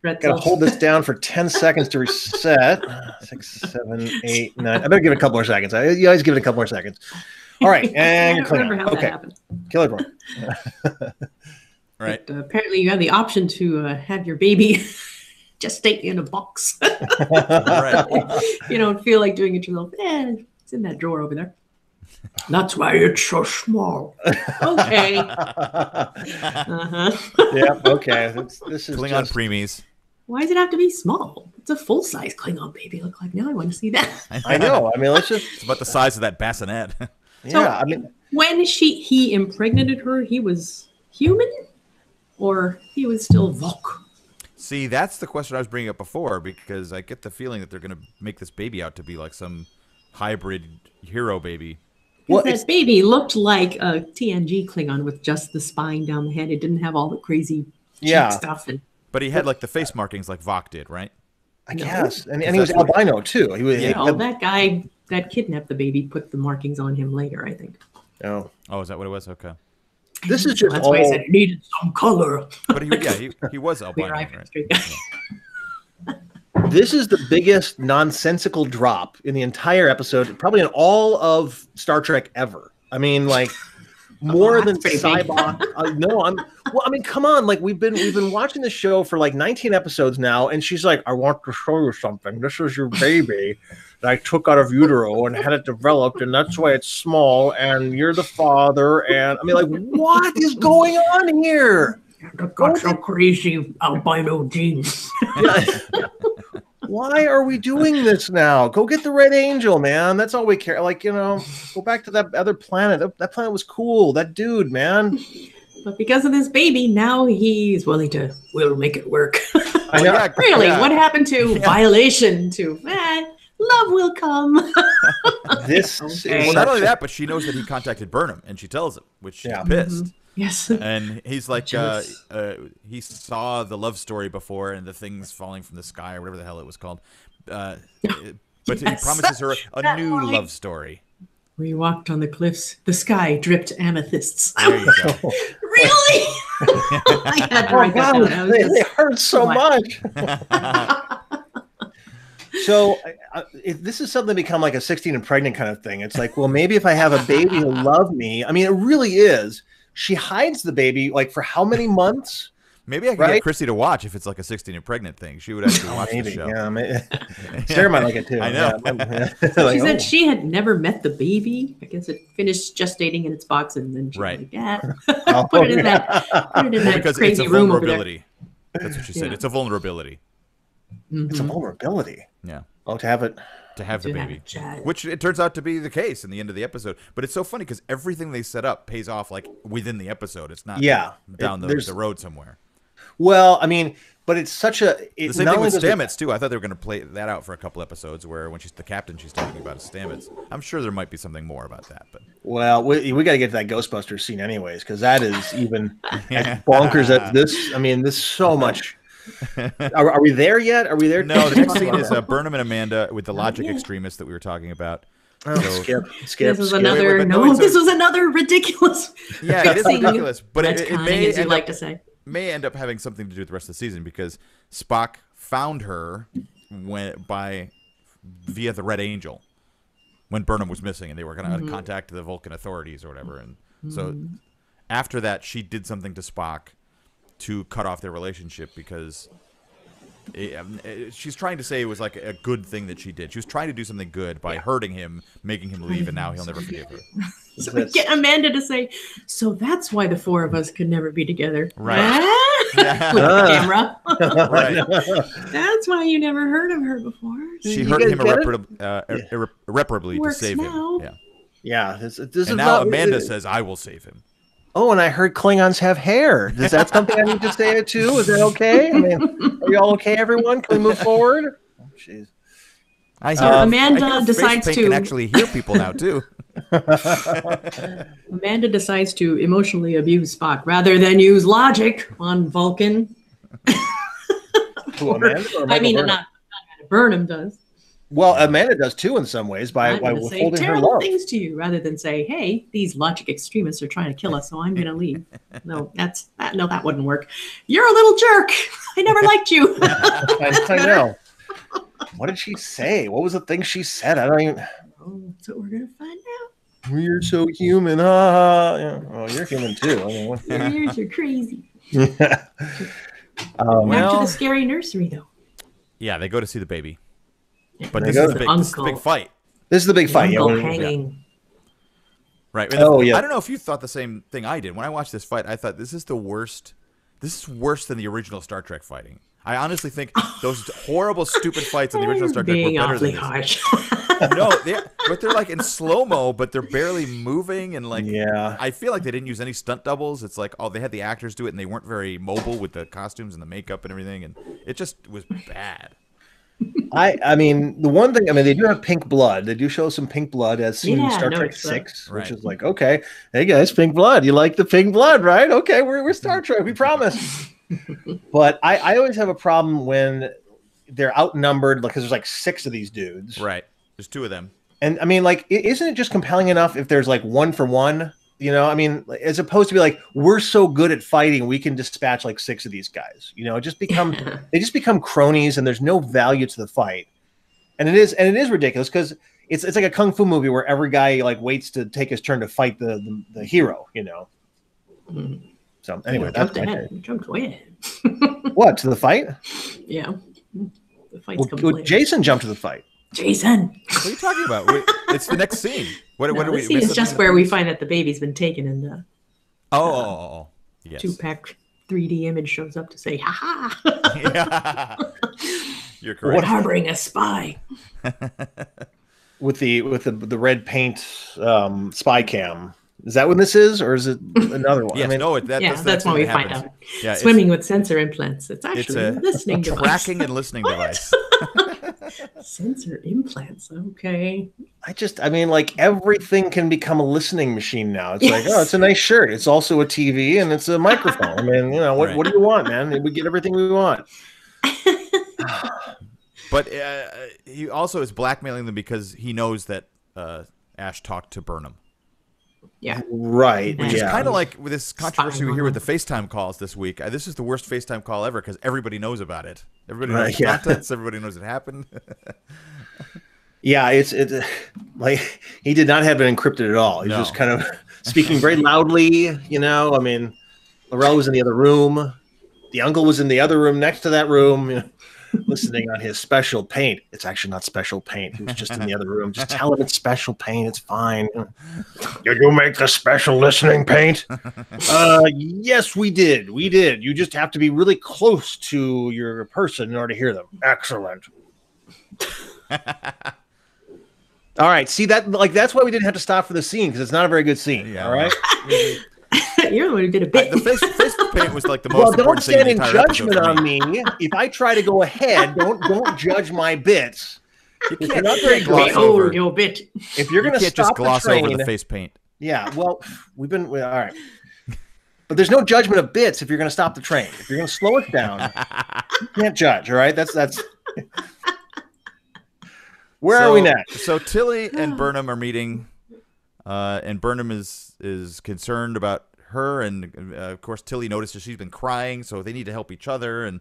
I gotta hold this down for 10 seconds to reset. 6, 7, 8, 9. I better give it a couple more seconds. You always give it a couple more seconds. All right, and you're clean. Okay, Killer Drone. Right. But, apparently, you have the option to have your baby gestate in a box. Right. You don't feel like doing it yourself. It's in that drawer over there. That's why it's so small. Okay. Yeah. Okay. This is Klingon preemies. Why does it have to be small? It's a full-size Klingon baby. Look like now I want to see that. I know. I mean, it's about the size of that bassinet. So, I mean, when he impregnated her, he was human, or he was still Vok? See, that's the question I was bringing up before, because I get the feeling that they're going to make this baby out to be like some hybrid hero baby. Well, that baby looked like a TNG Klingon with just the spine down the head. It didn't have all the crazy stuff. But he had like the face markings like Vok did, right? I guess. And he was albino too. He was. That guy that kidnapped the baby put the markings on him later, I think. Oh, is that what it was? Okay. This is just that's why I said it needed some color. But he was albino, right? This is the biggest nonsensical drop in the entire episode, probably in all of Star Trek ever. I mean, like more than Cybok. I mean, come on! Like we've been watching the show for like 19 episodes now, and she's like, "I want to show you something. This is your baby that I took out of utero and had it developed, and that's why it's small. And you're the father." And I mean, like, what is going on here? Got some crazy albino genes. Why are we doing this now? Go get the Red Angel, man. That's all we care. Like, go back to that other planet. That planet was cool. That dude, man. But because of this baby, now he's willing to, we'll make it work. I know. Really? Yeah. What happened to violation to, love will come? Well, not only that, but she knows that he contacted Burnham, and she tells him, which she's pissed. Mm-hmm. Yes. And he's like, he saw the love story before and the things falling from the sky or whatever the hell it was called. But he promises her a new love story. We walked on the cliffs. The sky dripped amethysts. There you go. Really? I had to write that down. They hurt so much. So this is something become like a 16 and pregnant kind of thing. It's like, well, maybe if I have a baby who love me. I mean, it really is. She hides the baby like for how many months? Maybe I could get Chrissy to watch if it's like a 16 and pregnant thing. She would actually watch the show. Yeah, Sarah might like it too. I know. So she said she had never met the baby. I guess it finished gestating in its box, and then she was like, "Yeah, put it in that crazy room over there." That's what she said. It's a vulnerability. Mm-hmm. It's a vulnerability. Yeah. Oh, to have the baby, which it turns out to be the case in the end of the episode. But it's so funny because everything they set up pays off like within the episode. It's not down the road somewhere. Well, I mean, but it's such a the same thing with Stamets too. I thought they were going to play that out for a couple episodes where when she's the captain, she's talking about Stamets. I'm sure there might be something more about that, but we got to get to that Ghostbusters scene anyways because that is even as bonkers as this. I mean, there's so much. Are we there yet? Are we there? No, the next scene is Burnham and Amanda with the logic extremist that we were talking about. Oh, skip. This was another. This was another ridiculous. Yeah, it is ridiculous, but it may as you like to say. May end up having something to do with the rest of the season because Spock found her via the Red Angel when Burnham was missing, and they were going to contact the Vulcan authorities or whatever. And so after that, she did something to Spock to cut off their relationship because she's trying to say it was like a good thing that she did. She was trying to do something good by hurting him, making him leave, and now he'll never forgive her. So we get Amanda to say, so that's why the four of us could never be together. Right. With the camera. Right. That's why you never heard of her before. She hurt him irreparably to save him. Yeah. And now Amanda says, I will save him. Oh, and I heard Klingons have hair. Is that something I need to say it too? Is that okay? I mean, are you all okay, everyone? Can we move forward? Oh, jeez. Amanda decides to actually hear people now too. Amanda decides to emotionally abuse Spock rather than use logic on Vulcan. Not Burnham does. Well, Amanda does too in some ways by withholding her love. Things to you rather than say, "Hey, these logic extremists are trying to kill us, so I'm going to leave." No, that wouldn't work. You're a little jerk. I never liked you. I know. What did she say? What was the thing she said? I don't even. Oh, that's what we're going to find out. You're so human. Yeah. Oh, you're human too. Your ears are crazy. Back to the scary nursery, though. Yeah, they go to see the baby. But this is the big fight. This is the big fight. Hanging. Right. I don't know if you thought the same thing I did. When I watched this fight, I thought this is the worst. This is worse than the original Star Trek fighting. I honestly think those horrible, stupid fights in the original Star Trek were better than this. Harsh. No, but they're like in slow-mo, but they're barely moving. And I feel like they didn't use any stunt doubles. It's like, they had the actors do it, and they weren't very mobile with the costumes and the makeup and everything. And it just was bad. I mean, the one thing, they do have pink blood. They do show some pink blood as seen in Star Trek 6, which is like, okay, hey guys, pink blood. You like the pink blood, right? Okay, we're Star Trek. We promise. But I always have a problem when they're outnumbered because there's like 6 of these dudes. Right. There's 2 of them. And isn't it just compelling enough if there's like 1 for 1? As opposed to be like, we're so good at fighting, we can dispatch like 6 of these guys. It just they just become cronies, and there's no value to the fight. And it is ridiculous because it's like a kung fu movie where every guy like waits to take his turn to fight the hero. So anyway, that's my take. You jumped way ahead. What, to the fight? Yeah, the fight's complete. Jason jumped to the fight. Jason, what are you talking about? It's the next scene. What are we? Scene is just where we find that the baby's been taken, and the yes. 2-pack 3D image shows up to say, "Ha ha!" Yeah. You're correct. What, harboring a spy? with the red paint spy cam. Is that what this is, or is it another one? Yes, that's when we find out. Yeah, swimming with sensor implants. It's actually a listening device. Tracking and listening device. Sensor implants. Okay. Everything can become a listening machine now. It's like, it's a nice shirt. It's also a TV and it's a microphone. What do you want, man? We get everything we want. But he also is blackmailing them because he knows that Ash talked to Burnham. Yeah. Right. Which is kind of like with this controversy we hear with the FaceTime calls this week. This is the worst FaceTime call ever because everybody knows about it. Everybody knows the contents. Everybody knows it happened. Yeah, it's like he did not have it encrypted at all. He's just kind of speaking very loudly. Laurel was in the other room. The uncle was in the other room next to that room. Listening on his special paint. It's actually not special paint. He was just in the other room. Just tell him it's special paint. It's fine. Did you make the special listening paint? Yes, we did. We did. You just have to be really close to your person in order to hear them. Excellent. All right. See that's why we didn't have to stop for the scene because it's not a very good scene. Yeah. All right. You're the one who did a bit. The face paint was like the most important thing. Don't stand in judgment on me. If I try to go ahead, don't judge my bits. You can't gloss over your bit. If you're going to stop just gloss the train, over the face paint. Yeah, well, all right. But there's no judgment of bits if you're going to stop the train. If you're going to slow it down, you can't judge. All right, that's. Where are we next? So Tilly and Burnham are meeting, and Burnham is concerned about her, and of course Tilly notices she's been crying, so they need to help each other, and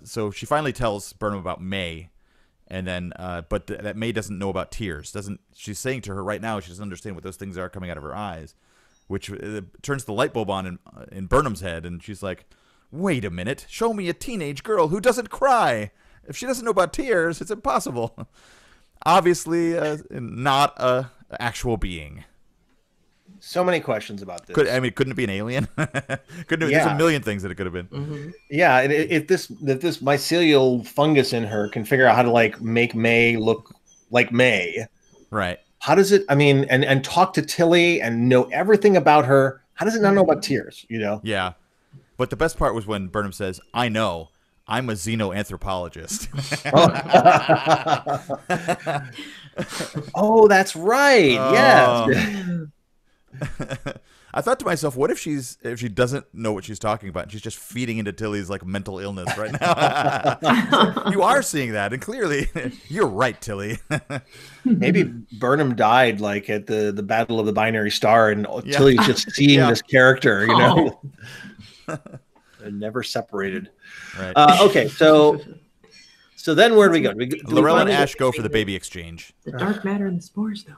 so she finally tells Burnham about May, and then but that May doesn't know about tears. She's saying to her right now she doesn't understand what those things are coming out of her eyes, which turns the light bulb on in Burnham's head, and she's like, wait a minute, show me a teenage girl who doesn't cry. If she doesn't know about tears, it's impossible. Obviously not a actual being. So many questions about this. Couldn't it be an alien? There's a million things that it could have been. Mm-hmm. Yeah, and if this mycelial fungus in her can figure out how to make May look like May, right? How does it? And talk to Tilly and know everything about her. How does it not know about tears? Yeah, but the best part was when Burnham says, "I know. I'm a xenoanthropologist. Oh, that's right. Yes. I thought to myself, what if she doesn't know what she's talking about and she's just feeding into Tilly's like mental illness right now? You are seeing that, and clearly you're right, Tilly. Maybe Burnham died like at the Battle of the Binary Star, and Tilly's just seeing this character, you know. They're never separated. Right. Okay, so then where do we go? Laurel and Ash go for the baby exchange. The dark matter and the spores, though.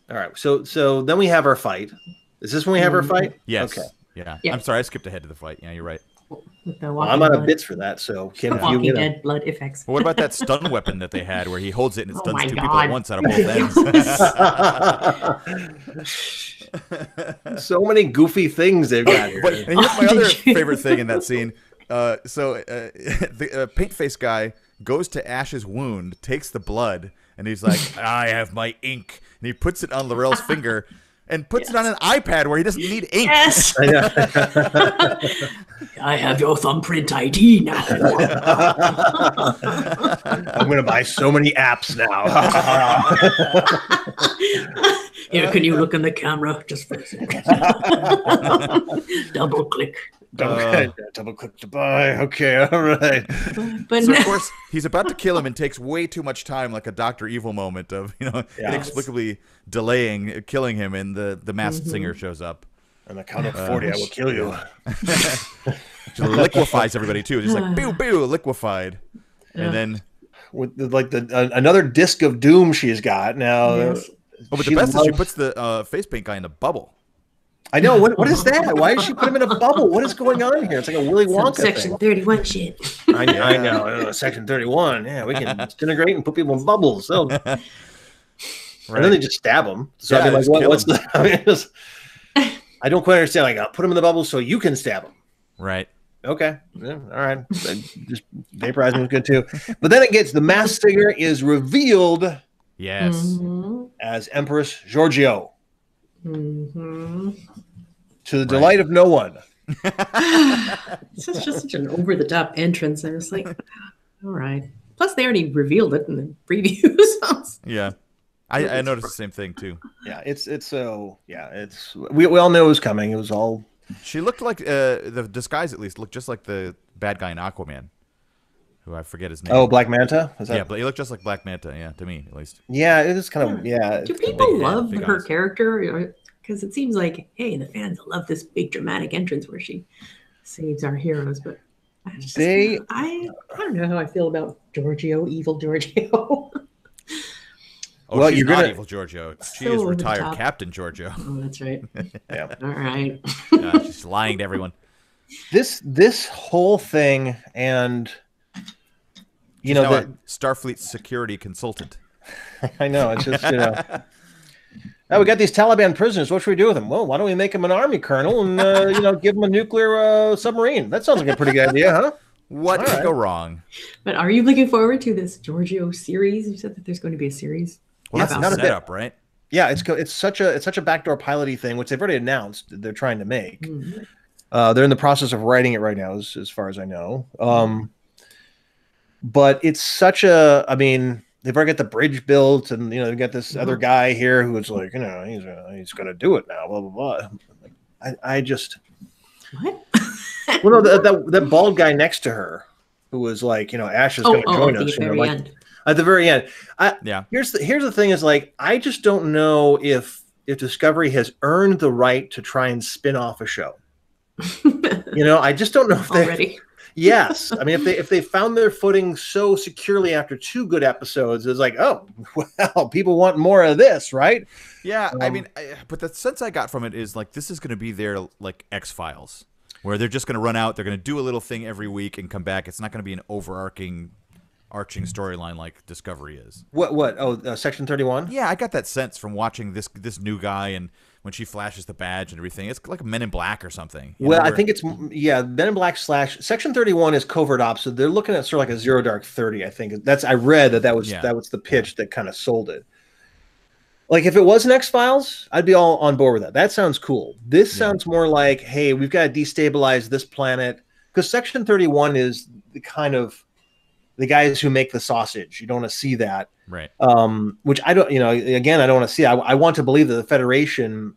All right, so then we have our fight. Is this when we have our fight? Yes. Okay. Yeah. Yeah. I'm sorry, I skipped ahead to the fight. Yeah, you're right. With the Well, I'm out of bits for that, so Kim, Walking Dead blood effects. Well, what about that stun weapon that they had where he holds it and it stuns two people God. at once out of both ends? So many goofy things they've got here. But, and here's my other favorite thing in that scene. The paint face guy goes to Ash's wound, takes the blood, and he's like, I have my ink. And he puts it on Laurel's finger and puts it on an iPad where he doesn't need ink. Yes. I have your thumbprint ID now. I'm going to buy so many apps now. Here, can you look in the camera just for a second? Double click. Double click to buy. Okay, all right. But So of course he's about to kill him and takes way too much time, like a Dr. Evil moment of inexplicably delaying killing him, and the masked singer shows up. On the count of 40, I will kill you. She liquefies everybody too, just like boo boo liquefied, and then with like another disc of doom she's got now. Yes. but the best is she puts the face paint guy in a bubble. I know. What is that? Why did she put him in a bubble? What is going on here? It's like a Willy Wonka Section thing. 31 shit. I know. Section 31. Yeah, we can disintegrate and put people in bubbles. So, and then they just stab them. So I mean, like, what's the? I mean, I don't quite understand. Like, put them in the bubble so you can stab them. Right. Okay. Yeah, all right. Just vaporizing was good too. But then the masked singer is revealed. Yes. As Empress Giorgio. Mm-hmm. To the delight of no one. It's just such an over-the-top entrance. I was like, all right. Plus, they already revealed it in the previews. Yeah. I noticed the same thing too. Yeah, we all knew it was coming. It was all. She looked like the disguise at least looked just like the bad guy in Aquaman, who I forget his name. Oh, Black Manta? Yeah, but he looked just like Black Manta. Yeah, to me at least. Yeah, it is kind of Do people love her character? Because it seems like, hey, the fans love this big dramatic entrance where she saves our heroes, but I don't know how I feel about evil Giorgio. Oh, she's not evil Giorgio. She is retired Captain Giorgio. Oh, that's right. Yeah. All right. She's lying to everyone. This whole thing, and you know, now Starfleet security consultant. I know, it's just we got these Taliban prisoners. What should we do with them? Well, why don't we make them an army colonel and give them a nuclear submarine? That sounds like a pretty good idea, huh? What could go wrong? But are you looking forward to this Giorgio series? You said that there's going to be a series. Well, that's not a setup, right? Yeah, it's such a backdoor piloty thing, which they've already announced they're trying to make. Mm-hmm. They're in the process of writing it right now, as far as I know. But it's such a. I mean, they've already got the bridge built, and they've got this other guy here who is like, he's going to do it now. Blah blah blah. I just. What? Well, no, that bald guy next to her, who was like, Ash is going to join us. At the very end. Here's the thing is, like, I just don't know if Discovery has earned the right to try and spin off a show. I just don't know if they already. Yes, I mean, if they found their footing so securely after 2 good episodes, it's like, oh, well, people want more of this, right? Yeah, I mean, but the sense I got from it is like this is going to be their like X-Files, where they're just going to run out, they're going to do a little thing every week and come back. It's not going to be an overarching storyline like Discovery is. What? Oh, Section 31? Yeah, I got that sense from watching this new guy, and when she flashes the badge and everything, it's like Men in Black or something. I think it's Men in Black / Section 31 is covert ops, so they're looking at sort of like a Zero Dark 30. I think I read that was the pitch that kind of sold it. Like, if it was an X-Files, I'd be all on board with that. That sounds cool. This sounds more like, hey, we've got to destabilize this planet. because Section 31 is the kind of the guys who make the sausage. You don't want to see that. Right. Which I don't, again, I don't want to see. I want to believe that the Federation,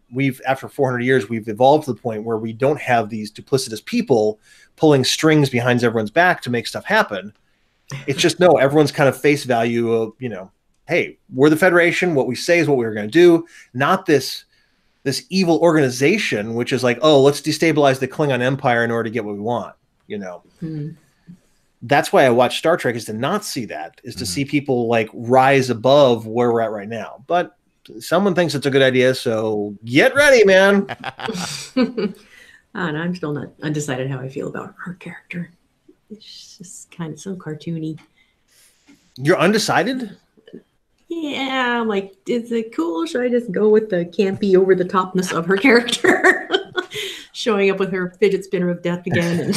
after 400 years, we've evolved to the point where we don't have these duplicitous people pulling strings behind everyone's back to make stuff happen. It's just, no, everyone's kind of face value of, hey, we're the Federation. What we say is what we're going to do. Not this evil organization, which is like, oh, let's destabilize the Klingon Empire in order to get what we want, Mm-hmm. That's why I watch Star Trek, is to not see that, is to see people like rise above where we're at right now. But someone thinks it's a good idea, so get ready, man. And I'm still not undecided how I feel about her character. It's just kind of so cartoony. You're undecided? Yeah, I'm like, is it cool? Should I just go with the campy over the topness of her character? Showing up with her fidget spinner of death again and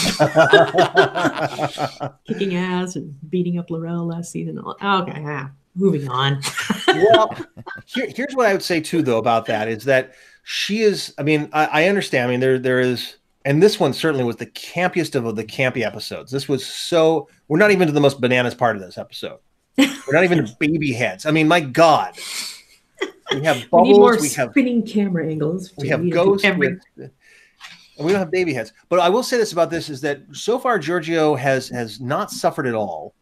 kicking ass and beating up L'Rell last season. Okay, moving on. Well, here's what I would say too, though, about that is that she is. I mean, I understand. I mean, there is, and this one certainly was the campiest of the campy episodes. This was so. We're not even to the most bananas part of this episode. We're not even to baby heads. I mean, my God. We have bubbles. We need more spinning camera angles. We have ghosts. And we don't have baby heads. But I will say this about this, is that so far Giorgio has not suffered at all.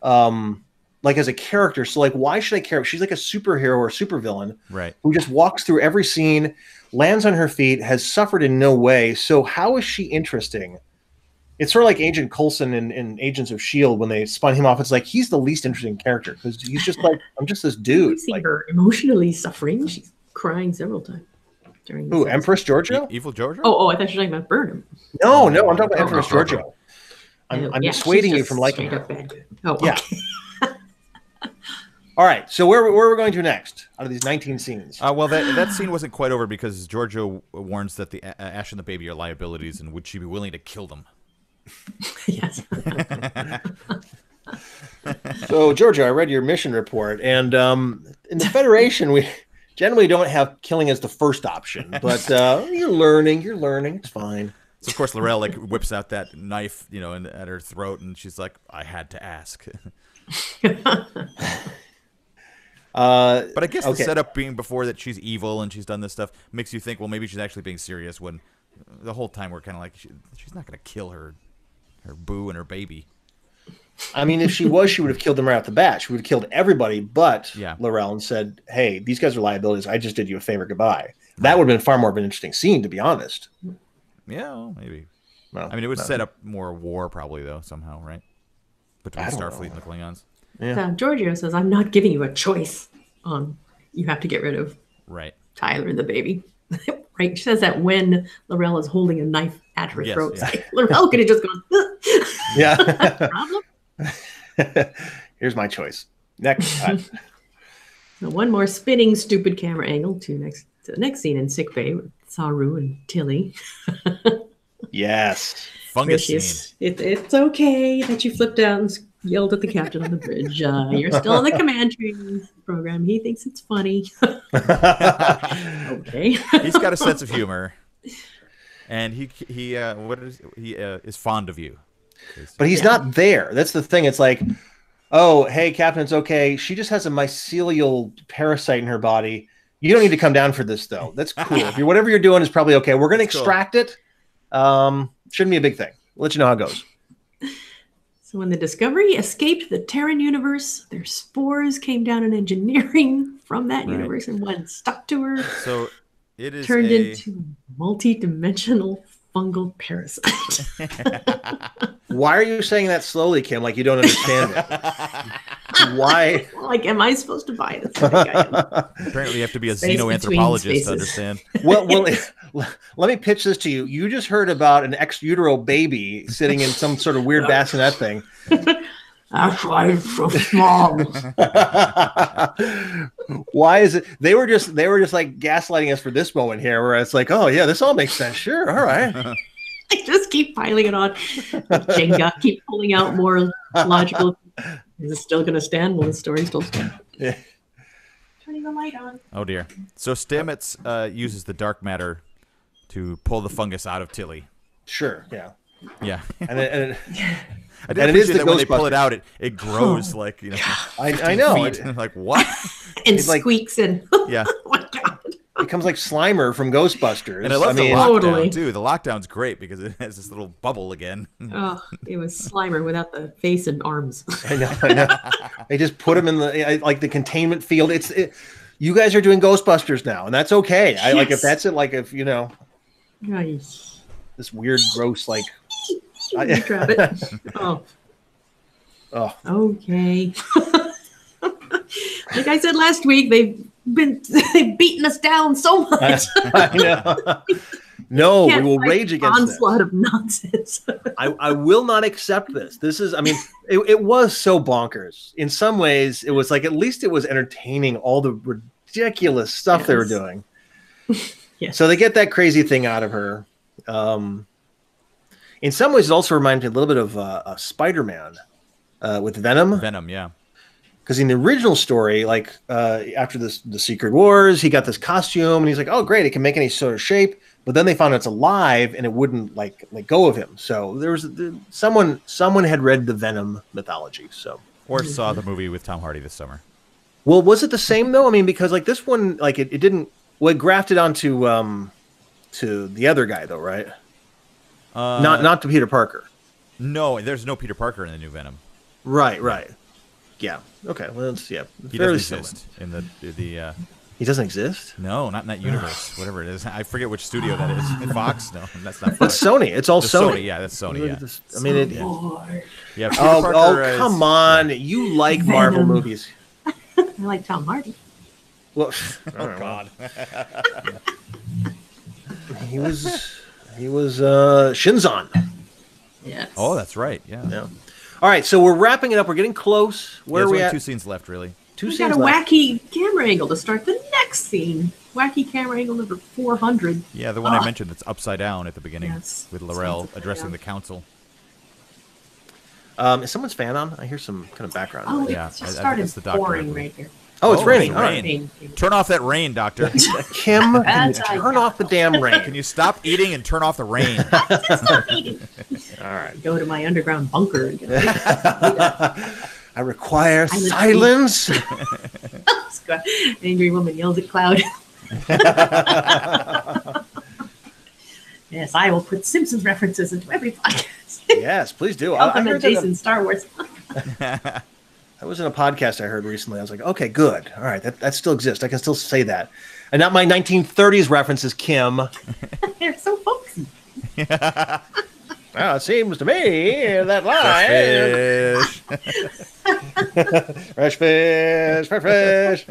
Like as a character. So like, why should I care? She's like a superhero or supervillain, right? Who just walks through every scene, lands on her feet, has suffered in no way. So how is she interesting? It's sort of like Agent Coulson in Agents of S.H.I.E.L.D. when they spun him off. It's like, he's the least interesting character because he's just like, I'm just this dude. We've seen her emotionally suffering. She's crying several times. Who, Empress Giorgio? Evil Giorgio? Oh, I thought you were talking about Burnham. No, I'm talking about Empress Giorgio. I'm dissuading you from liking her. Oh, yeah. Okay. All right, so where are we going to next out of these 19 scenes? Well, that scene wasn't quite over because Giorgio warns that the Ash and the baby are liabilities, and would she be willing to kill them? Yes. So, Giorgio, I read your mission report, and in the Federation, we generally don't have killing as the first option, but you're learning. It's fine. So of course L'Rell like whips out that knife, at her throat, and she's like, "I had to ask." But I guess the setup being before that she's evil and she's done this stuff makes you think, well, maybe she's actually being serious. When the whole time we're kind of like, she's not going to kill her boo and her baby. I mean, if she was, she would have killed them right off the bat. She would have killed everybody but yeah. L'Rell and said, hey, these guys are liabilities. I just did you a favor. Goodbye. That would have been far more of an interesting scene, to be honest. Yeah, well, maybe. Well, I mean, it would set up more war probably, though, somehow, right? Between Starfleet and the Klingons. Yeah. Giorgio says, I'm not giving you a choice on you have to get rid of Tyler and the baby. Right? She says that when L'Rell is holding a knife at her throat. Yeah. Like, L'Rell could have just gone, yeah. Problem? Here's my choice. Next. Now, one more spinning stupid camera angle to the next scene in sickbay with Saru and Tilly. Yes. Fungus scene. It's okay that you flipped out and yelled at the captain on the bridge. You're still in the command training program. He thinks it's funny. Okay. He's got a sense of humor, and he is fond of you. But he's not there. That's the thing. It's like, oh, hey, Captain, it's okay. She just has a mycelial parasite in her body. You don't need to come down for this, though. That's cool. Whatever you're doing is probably okay. We're going to extract it. Shouldn't be a big thing. We'll let you know how it goes. So when the Discovery escaped the Terran universe, their spores came down in engineering from that universe and went stuck to her. So it is turned into multi-dimensional fungal parasite. Why are you saying that slowly, Kim? Like you don't understand it. Why? Like, am I supposed to buy this? Apparently, you have to be a xenoanthropologist to understand. Well, let me pitch this to you. You just heard about an ex utero baby sitting in some sort of weird bassinet thing. That's why it's so small. Why is it? They were just like gaslighting us for this moment here, where it's like, oh yeah, this all makes sense. Sure, all right. I just keep piling it on. Jenga, keep pulling out more logical. Is it still going to stand? Will the story still stand? Yeah. Turning the light on. Oh dear. So Stamets uses the dark matter to pull the fungus out of Tilly. Sure. Yeah. Yeah. And I did appreciate that when they pull it out, it grows like, I know. Like, what? And squeaks and yeah. Oh my God. It becomes like Slimer from Ghostbusters. And I love the lockdown, too. The lockdown's great because it has this little bubble again. Oh, it was Slimer without the face and arms. I know. They just put him in the containment field. You guys are doing Ghostbusters now, and that's okay. Yes. Like if that's it, like if Nice. This weird, gross, like. Grab it. Oh. Okay. Like I said last week, they've beaten us down so much. I know. No, we will rage against this onslaught of nonsense. I will not accept this. This is, I mean, it was so bonkers. In some ways, it was like at least it was entertaining. All the ridiculous stuff they were doing. Yes. So they get that crazy thing out of her. In some ways, it also reminds me a little bit of Spider-Man with Venom. Venom, yeah. Because in the original story, like after the Secret Wars, he got this costume, and he's like, "Oh, great! It can make any sort of shape." But then they found out it's alive, and it wouldn't like let go of him. So there was someone had read the Venom mythology. So or saw the movie with Tom Hardy this summer. Well, was it the same though? I mean, because like this one, like it didn't. Well, it grafted onto to the other guy though, right? Not to Peter Parker. No, there's no Peter Parker in the new Venom. Right. Yeah. Okay. Well, he doesn't exist in the. He doesn't exist? No, not in that universe. Whatever it is, I forget which studio that is. Fox? No, that's not. Fox. It's Sony. It's all Sony. Yeah, that's Sony. Yeah. I mean, yeah. Oh, come on! You like Venom. Marvel movies? I like Tom Hardy. Well, oh God. He was Shinzon. Yes. Oh, that's right. Yeah. All right, so we're wrapping it up. We're getting close. Where are we at? 2 scenes left, really. We got a wacky camera angle to start the next scene. Wacky camera angle number 400. Yeah, the one I mentioned that's upside down at the beginning with Laurel addressing the council. Is someone's fan on? I hear some kind of background. Oh, yeah, it just started pouring right here. Oh, it's raining. Rain. Turn off that rain, Doctor. Kim, turn off the damn rain. Can you stop eating and turn off the rain? Stop eating. All right. Go to my underground bunker. I require silence. Angry woman yells at cloud. Yes, I will put Simpsons references into every podcast. Yes, please do. I heard Jason Star Wars. That was in a podcast I heard recently. I was like, okay, good. All right, that still exists. I can still say that. And not my 1930s references, Kim. They're so folksy. Well, it seems to me that line. Fresh fish. Fresh fish.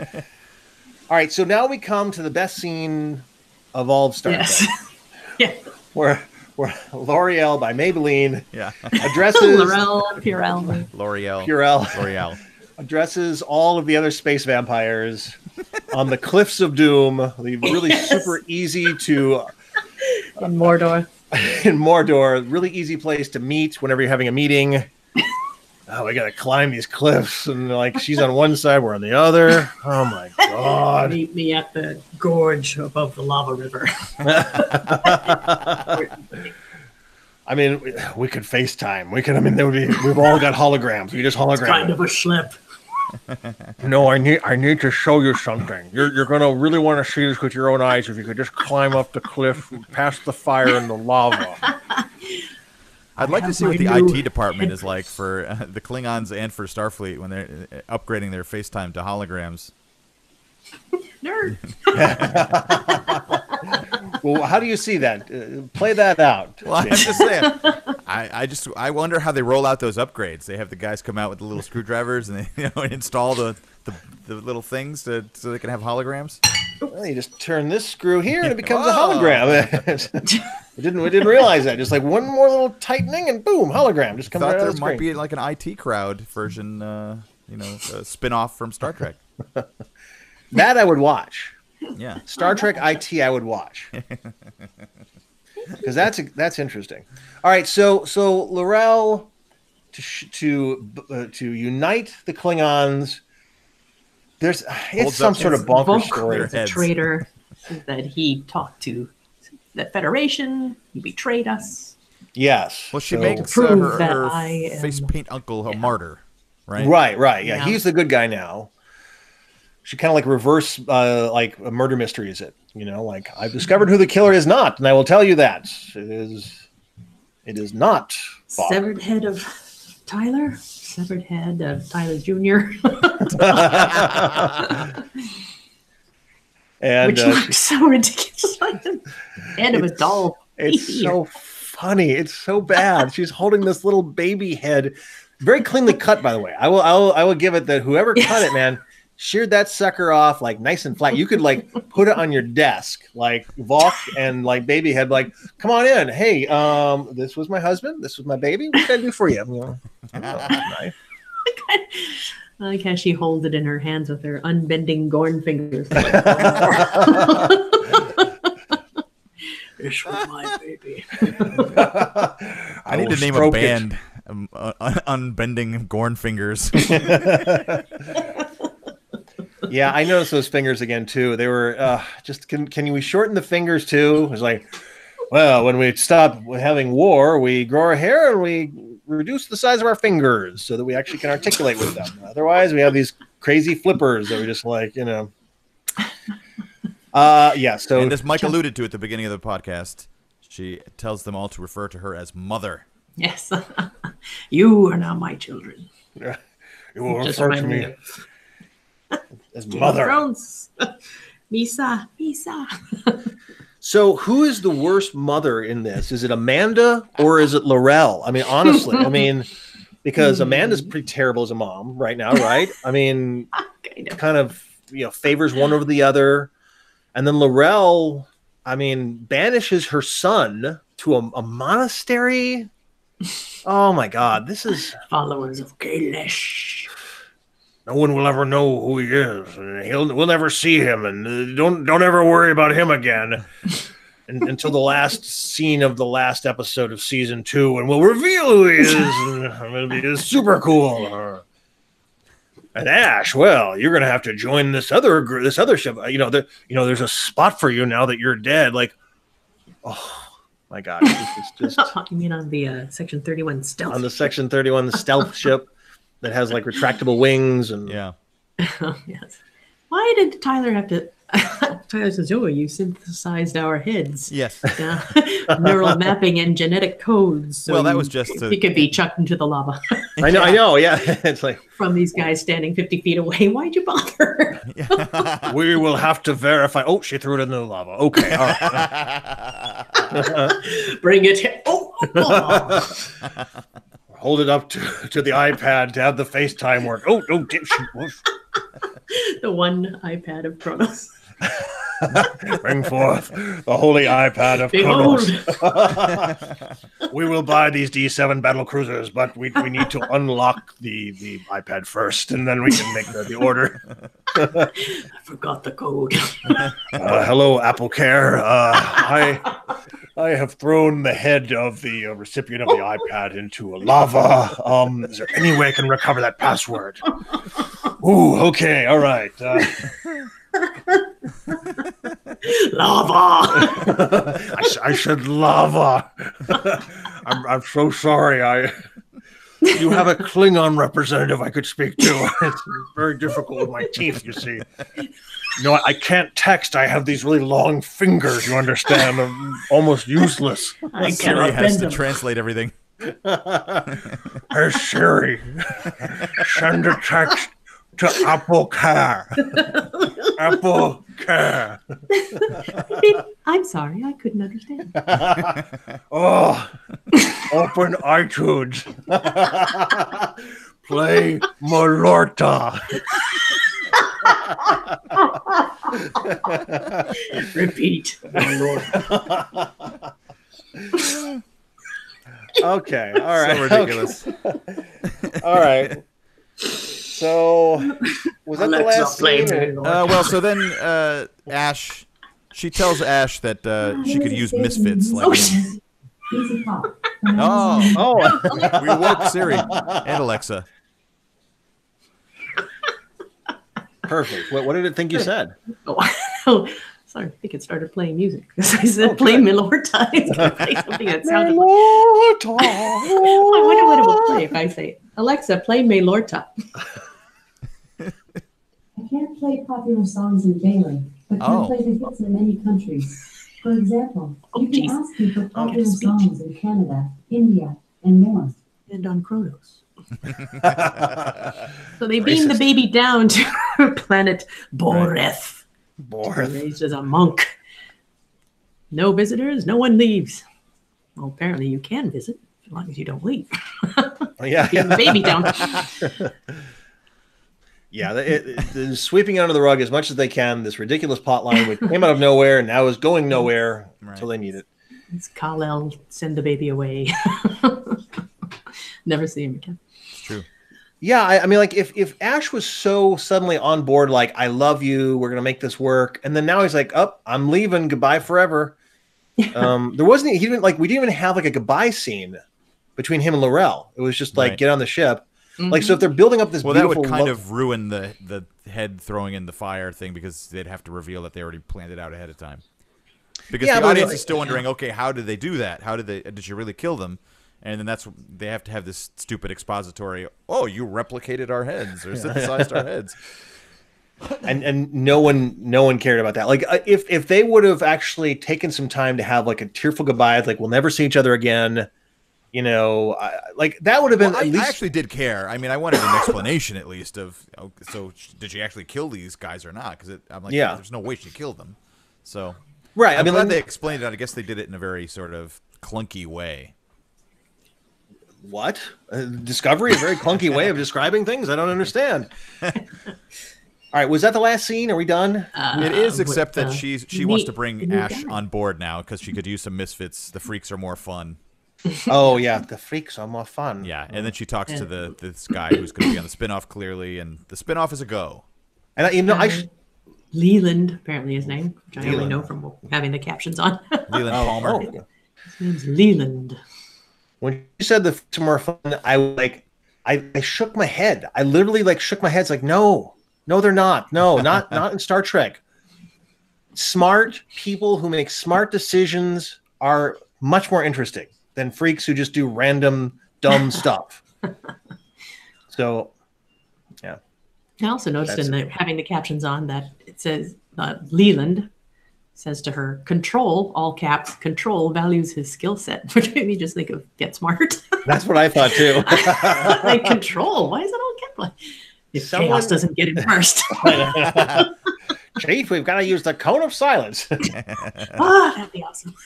All right, so now we come to the best scene of all of Star Trek. Yeah. Where L'Oreal by Maybelline addresses L'Oreal addresses all of the other space vampires on the cliffs of doom. The really super easy to in Mordor. In Mordor, really easy place to meet whenever you're having a meeting. Oh, we gotta climb these cliffs, and like she's on one side, we're on the other. Oh my God! Meet me at the gorge above the lava river. I mean, we could FaceTime. We could. I mean, there would be. We've all got holograms. We just hologram. It's kind of a schlep. No, I need to show you something. You're gonna really want to see this with your own eyes. If you could just climb up the cliff, past the fire and the lava. I'd like to see what the IT department is like for the Klingons and for Starfleet when they're upgrading their FaceTime to holograms. Nerd. Well, how do you see that? Play that out. Well, I'm just saying. I wonder how they roll out those upgrades. They have the guys come out with the little screwdrivers and they install the little things so they can have holograms. Well, you just turn this screw here and it becomes a hologram. We didn't realize that. Just like one more little tightening and boom, hologram just comes out of the screen. There might be like an IT crowd version, a spin-off from Star Trek. That I would watch. Yeah. Star Trek IT I would watch. Because that's interesting. All right, so L'Oreal to unite the Klingons. It's some sort of bonker story. The traitor that he talked to the Federation. He betrayed us. Yes. Well, she makes her face paint uncle a martyr, right? Right. Yeah, he's the good guy now. She kind of like reverse, like a murder mystery, is it? Like I've discovered who the killer is not, and I will tell you that it is not Bob. Severed head of Tyler. Severed head of Tyler Jr. And which looks so ridiculous, like the head of a doll. It's so funny. It's so bad. She's holding this little baby head, very cleanly cut, by the way. I will give it that whoever cut it, man, sheared that sucker off like nice and flat. You could like put it on your desk, like Volk and like baby head, like, come on in. Hey, this was my husband. This was my baby. What can I do for you? Nice. I like how she holds it in her hands with her unbending Gorn fingers. This was my baby. I need to name a band, Unbending Gorn Fingers. Yeah, I noticed those fingers again too. They were just can we shorten the fingers too? It's like, well, when we stop having war, we grow our hair and we reduce the size of our fingers so that we actually can articulate with them. Otherwise, we have these crazy flippers that we just like, So and as Mike alluded to at the beginning of the podcast, she tells them all to refer to her as mother. Yes, you are now my children. You will refer to me as mother. Misa. So who is the worst mother in this? Is it Amanda or is it Laurel? I mean, honestly, because Amanda's pretty terrible as a mom right now, right? I mean, kind of, favors one over the other. And then Laurel, banishes her son to a monastery. Oh my God, this is followers of Kailash. No one will ever know who he is, and we'll never see him, and don't ever worry about him again until the last scene of the last episode of season 2, and we'll reveal who he is. It'll be super cool. And Ash, well, you're gonna have to join this other ship. There's a spot for you now that you're dead. Like, oh my God, it's just. You mean on the Section 31 stealth? On the Section 31, the stealth ship. That has like retractable wings and yes. Why did Tyler have to? Tyler says, "Oh, you synthesized our heads." Yes. Neural mapping and genetic codes. So that was just he could be chucked into the lava. I know. Yeah, it's like from these guys standing 50 feet away. Why'd you bother? We will have to verify. Oh, she threw it into the lava. Okay, all right. Bring it here. Oh. Hold it up to the iPad to have the FaceTime work. Oh, the one iPad of Kronos. Bring forth the holy iPad of Kronos. We will buy these D7 battle cruisers, but we need to unlock the iPad first, and then we can make the order. I forgot the code. Hello, AppleCare. I have thrown the head of the recipient of the iPad into a lava. Is there any way I can recover that password? Ooh, okay, all right. Lava. I said lava. I'm so sorry. You have a Klingon representative I could speak to. It's very difficult with my teeth, you see. I can't text. I have these really long fingers, you understand. I'm almost useless. Siri has to translate everything. Hey, Siri, send a text to AppleCare. AppleCare. I'm sorry, I couldn't understand. Open iTunes. Play Malorta. Repeat. Okay. All right. So ridiculous. Okay. All right. So was that the last scene? So then Ash, she tells Ash that she could use misfits. Like we woke Siri and Alexa. Perfect. What did it think you said? Sorry, I think it started playing music because I said play Milorta. It's going to play something that sounded like. I wonder what it will play if I say, Alexa, play Milorta. I can't play popular songs in Bailey, but can play the hits in many countries. For example, you can ask me for popular songs in Canada, India, and more. And on Kronos. So they beam the baby down to planet Boreth. Raised as a monk. No visitors, no one leaves. Well, apparently you can visit as long as you don't leave. Yeah. Beam the baby down. Yeah, the sweeping it under the rug as much as they can. This ridiculous plot line which came out of nowhere and now is going nowhere until they need it. It's Kal-El, send the baby away. Never see him again. It's true. Yeah, I mean, like if Ash was so suddenly on board, like I love you, we're gonna make this work, and then now he's like, oh, I'm leaving, goodbye forever. There wasn't. He didn't like. We didn't even have like a goodbye scene between him and Laurel. It was just like get on the ship. Like, so if they're building up this beautiful... that would kind of ruin the head throwing in the fire thing because they'd have to reveal that they already planned it out ahead of time. Because the audience is still wondering, okay, how did they do that? Did you really kill them? And then they have to have this stupid expository, oh, you replicated our heads or synthesized our heads. And no one cared about that. Like if they would have actually taken some time to have like a tearful goodbye, like we'll never see each other again. You know, like that would have been. Well, I actually did care. I mean, I wanted an explanation at least of. So, did she actually kill these guys or not? Because I'm like, there's no way she killed them. So, right. I'm glad they explained it. I guess they did it in a very sort of clunky way. What? Discovery, a very clunky way of describing things. I don't understand. All right, was that the last scene? Are we done? It is, except that she wants to bring Ash on board now because she could use some misfits. The freaks are more fun. Oh yeah, the freaks are more fun. Yeah, and then she talks to this guy who's going to be on the spinoff clearly, and the spinoff is a go. And you know, Leland, apparently his name, which I only know from having the captions on. Leland Palmer. His name's Leland. When you said the freaks are more fun, I shook my head. I literally like shook my head. It's like no, they're not. No, not in Star Trek. Smart people who make smart decisions are much more interesting than freaks who just do random dumb stuff. So, yeah. I also noticed having the captions on that it says Leland says to her, "Control," all caps, "Control values his skill set," which made me just think of Get Smart. That's what I thought too. Like Control, why is it all caps? If chaos doesn't get in first. Chief, we've got to use the cone of silence. That'd be awesome.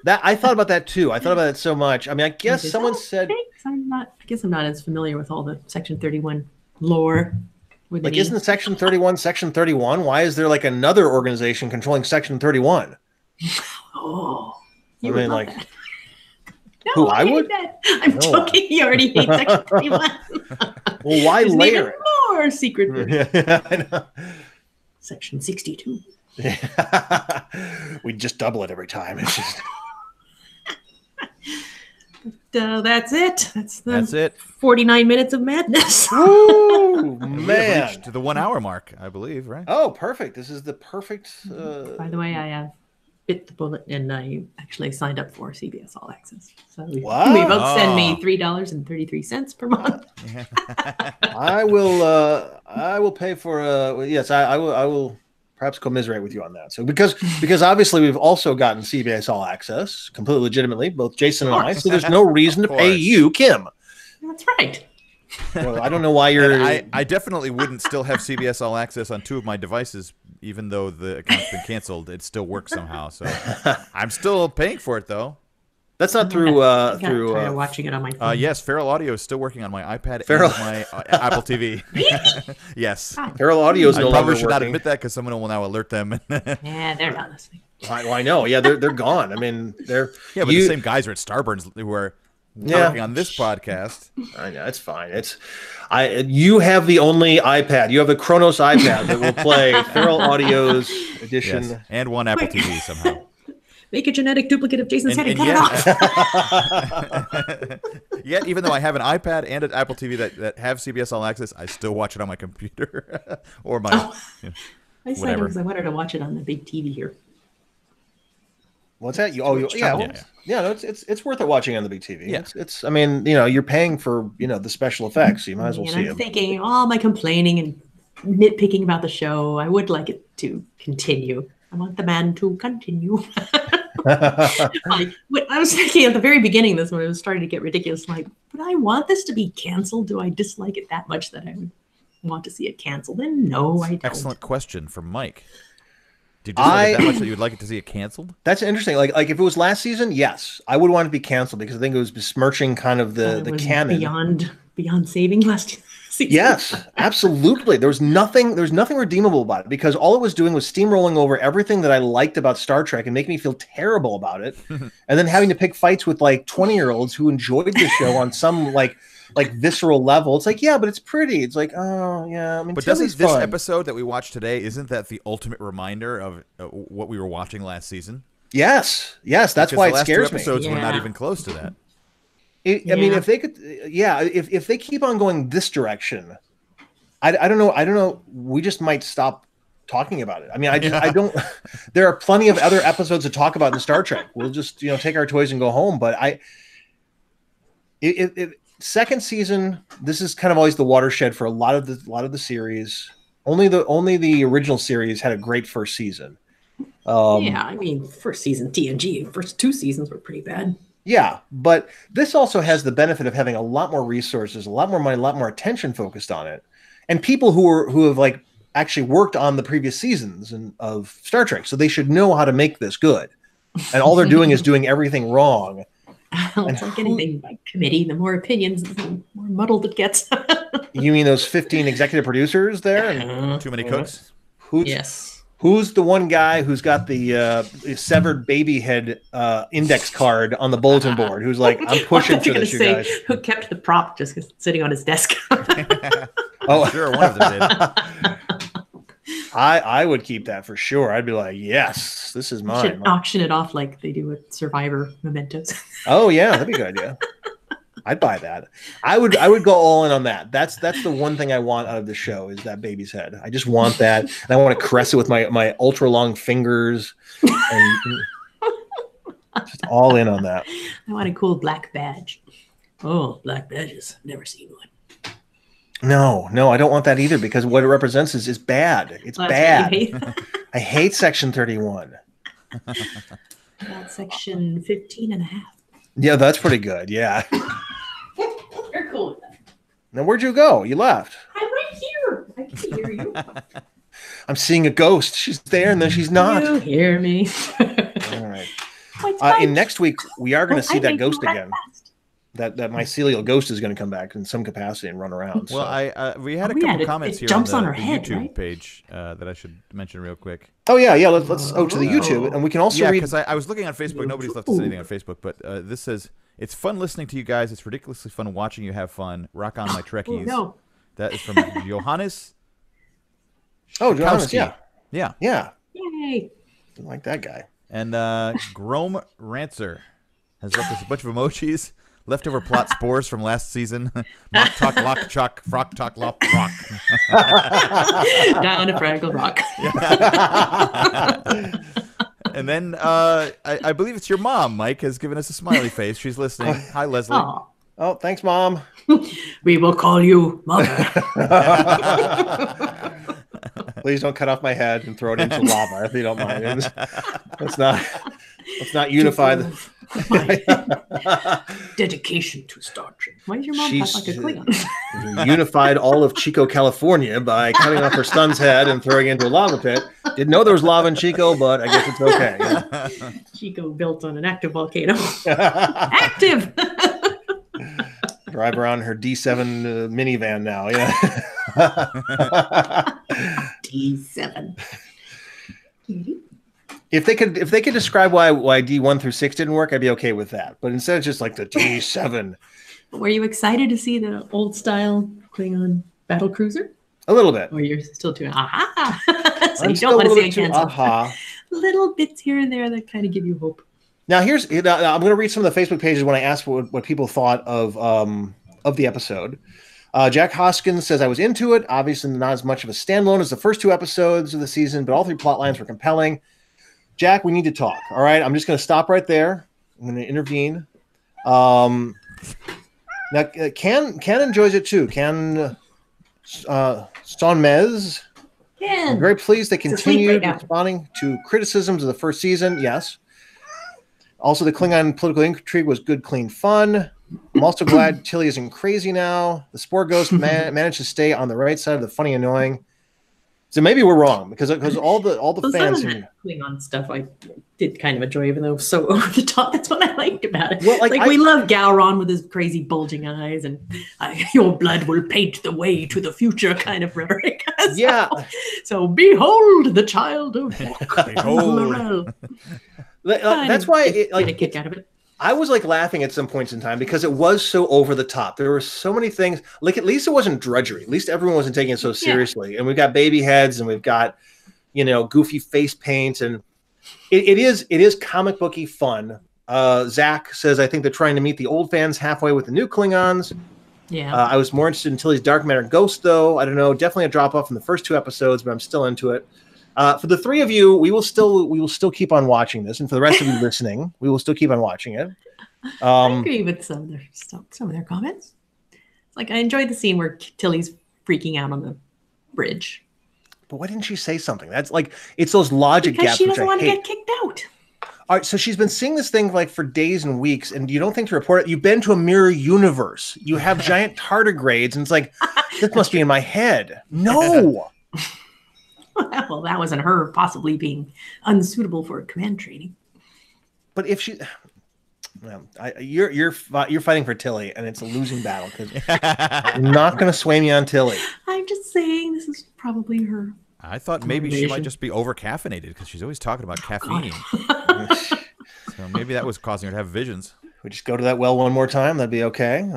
That I thought about that too. I thought about it so much. I mean, I guess someone said I guess I'm not as familiar with all the Section 31 lore. Like, isn't Section 31 Section 31? Why is there like another organization controlling Section 31? Oh, I mean, like, no, who I would? That. I'm joking. You already hate Section 31. Well, why layer it? More secret. Yeah, I know. Section 62. We just double it every time. It's just. That's it. That's it. 49 minutes of madness. Ooh, man. Reached the 1 hour mark, I believe, right? Oh, perfect. This is the perfect. By the way, I have bit the bullet and I actually signed up for CBS All Access. So we both send me $3.33 per month. I will pay for. Yes, I will. Perhaps commiserate with you on that. So because obviously we've also gotten CBS All Access completely legitimately, both Jason and I. So there's no reason to pay you, Kim. That's right. Well, I don't know why you're. I definitely wouldn't still have CBS All Access on 2 of my devices, even though the account's been canceled. It still works somehow. So I'm still paying for it though. That's not through watching it on my phone. Yes, Feral Audio is still working on my iPad and my Apple TV. Yes. Feral Audio is no longer working. I probably should not admit that because someone will now alert them. Yeah, they're not listening. I know. Yeah, they're gone. I mean, they're but the same guys are at Starburns who are working on this podcast. I know, it's fine. You have the only iPad. You have the Kronos iPad that will play Feral Audio's edition. Yes, and one Apple TV somehow. Make a genetic duplicate of Jason's head and cut it off. Yet, even though I have an iPad and an Apple TV that have CBS All Access, I still watch it on my computer or my. I decided because I wanted to watch it on the big TV here. What's that? Yeah. No, it's worth it watching on the big TV. Yeah. It's. I mean, you're paying for the special effects, so you might as well see it. I'm thinking all my complaining and nitpicking about the show, I would like it to continue. I want the man to continue. I was thinking at the very beginning, this when it was starting to get ridiculous. Like, would I want this to be canceled? Do I dislike it that much that I would want to see it canceled? And no, I don't. Excellent question from Mike. Did you dislike it that much that you would like it to see it canceled? That's interesting. Like if it was last season, yes, I would want it to be canceled because I think it was besmirching kind of the canon beyond saving last season. Yes, absolutely. There was nothing redeemable about it because all it was doing was steamrolling over everything that I liked about Star Trek and making me feel terrible about it, and then having to pick fights with like 20-year-olds who enjoyed the show on some like visceral level. It's like, yeah, but it's pretty. It's like, oh yeah. I mean, but doesn't this episode that we watched today, isn't that the ultimate reminder of what we were watching last season? Yes. That's why it scares me. The last 2 episodes were not even close to that. I mean, if they could, if they keep on going this direction, I don't know. We just might stop talking about it. I mean, I don't. There are plenty of other episodes to talk about in Star Trek. We'll just take our toys and go home. But second season, this is kind of always the watershed for a lot of the series. Only the original series had a great first season. I mean, first season TNG, first 2 seasons were pretty bad. Yeah, but this also has the benefit of having a lot more resources, a lot more money, a lot more attention focused on it, and people who have like actually worked on the previous seasons of Star Trek, so they should know how to make this good. And all they're doing is doing everything wrong. It's like anything by committee. The more opinions, the more muddled it gets. You mean those 15 executive producers there? Too many cooks? Yes. Who's the one guy who's got the severed baby head index card on the bulletin board? Who's like, I'm pushing for this, you guys. Who kept the prop just sitting on his desk? Oh, sure, one of them did. I would keep that for sure. I'd be like, yes, this is mine. Should auction it off like they do with Survivor mementos. Oh yeah, that'd be a good idea. I'd buy that. I would go all in on that. That's the one thing I want out of the show is that baby's head. I just want that, and I want to caress it with my ultra long fingers, and just all in on that. I want a cool black badge. Oh, black badges. Never seen one. No, I don't want that either because what it represents is bad. It's bad. I hate Section 31. That's Section 15 and a half. Yeah, that's pretty good. Yeah. You're cool with that. Now, where'd you go? You left. I'm right here. I can hear you. I'm seeing a ghost. She's there, and then she's not. You hear me. All right. In next week, we are going to see that ghost again. That mycelial ghost is going to come back in some capacity and run around. Well, so. We had a couple comments here on the YouTube page that I should mention real quick. Oh yeah. Let's to the YouTube, and we can also read. Because I was looking on Facebook. Nobody's left us anything on Facebook, but this says it's fun listening to you guys. It's ridiculously fun watching you have fun. Rock on, my Trekkies. No. That is from Johannes. Oh, Johannes, yeah. Yay! I like that guy. And Grom Rancer has left us a bunch of emojis. Leftover plot spores from last season. Mock talk, lock, chalk, frock talk, lop, rock. Down to Fraggle Rock. And then I believe it's your mom, Mike, has given us a smiley face. She's listening. Hi, Leslie. Oh, thanks, Mom. We will call you Mother. Please don't cut off my head and throw it into lava if you don't mind. Let's not unify the dedication to Star Trek. Why is your mom like a Klingon? Unified all of Chico, California by cutting off her son's head and throwing it into a lava pit. Didn't know there was lava in Chico, but I guess it's okay. Yeah. Chico built on an active volcano. Active! Drive around her D7 minivan now. Yeah. D7. If they could describe why D1 through 6 didn't work, I'd be okay with that. But instead, it's just like the D7. Were you excited to see the old style Klingon battle cruiser? A little bit. Or you're still too aha? So you don't want to see it canceled. Aha. Little bits here and there that kind of give you hope. Now I'm going to read some of the Facebook pages when I asked what people thought of the episode. Jack Hoskins says, I was into it. Obviously not as much of a standalone as the first 2 episodes of the season, but all 3 plot lines were compelling. Jack, we need to talk. All right, I'm just going to stop right there. I'm going to intervene. Now, Ken enjoys it too. Ken Sonmez. I'm very pleased they continued responding to criticisms of the first season. Yes. Also, the Klingon political intrigue was good, clean fun. I'm also glad Tilly isn't crazy now. The Spore Ghost managed to stay on the right side of the funny annoying. So maybe we're wrong because all the fans some of the Klingon stuff I did kind of enjoy, even though it was so over the top. That's what I liked about it. Well, we love Gowron with his crazy bulging eyes and your blood will paint the way to the future kind of rhetoric. So behold the child of behold. That's why get a kick out of it. I was laughing at some points in time because it was so over the top. There were so many things. At least it wasn't drudgery. At least everyone wasn't taking it so seriously. Yeah. And we've got baby heads and we've got, goofy face paint, and it is comic booky fun. Zach says, I think they're trying to meet the old fans halfway with the new Klingons. Yeah. I was more interested in Tilly's dark matter ghost, though. I don't know. Definitely a drop off from the first 2 episodes, but I'm still into it. For the 3 of you, we will still keep on watching this, and for the rest of you listening, we will still keep on watching it. I agree with some of their comments. I enjoyed the scene where Tilly's freaking out on the bridge. But why didn't she say something? That's it's those logic gaps. Because she doesn't want to get kicked out. All right, so she's been seeing this thing for days and weeks, and you don't think to report it. You've been to a mirror universe. You have giant tardigrades, and it's this must be in my head. No. Well, that wasn't her possibly being unsuitable for command training. But if she, you're fighting for Tilly, and it's a losing battle because you're not going to sway me on Tilly. I'm just saying this is probably her. I thought maybe she might just be over caffeinated because she's always talking about caffeine. So maybe that was causing her to have visions. We just go to that well one more time. That'd be okay.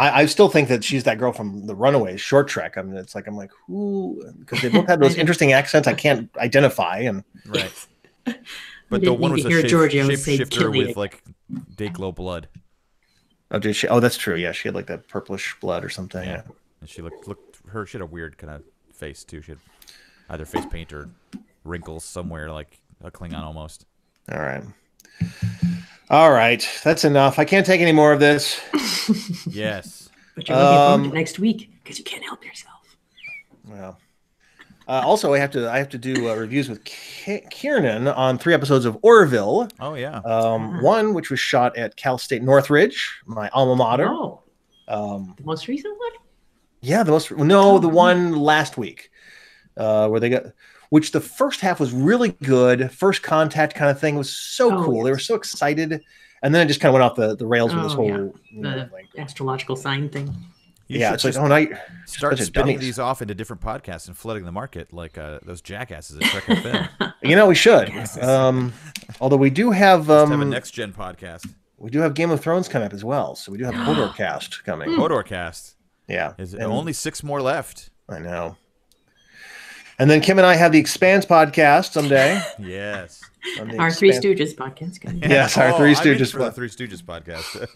I still think that she's that girl from the Runaways short trek. I mean, I'm like, who? Because they both have those interesting accents I can't identify. And right. But the one was a shapeshifter with Dayglow blood. Oh, did she? Oh, that's true. Yeah, she had that purplish blood or something. Yeah. And she she had a weird kind of face too. She had either face paint or wrinkles somewhere, like a Klingon almost. All right, that's enough. I can't take any more of this. Yes. But you're going to be next week because you can't help yourself. Well, also, I have to do reviews with Kiernan on 3 episodes of Orville. Oh yeah. One which was shot at Cal State Northridge, my alma mater. Oh. The most recent one? Yeah, the one last week, where they got. Which the first half was really good. First contact kind of thing was so cool. Yes. They were so excited. And then it just kind of went off the rails with this whole the astrological sign thing. It's now start spinning these off into different podcasts and flooding the market like those jackasses at Trek FM. We should. Although we do have a next gen podcast. We do have Game of Thrones coming up as well. So we do have Hodorcast coming. Hodorcast. Yeah. Only 6 more left. I know. And then Kim and I have the Expanse podcast someday. Yes. Our Three Stooges podcast. Yes, our Three Stooges. For the Three Stooges podcast.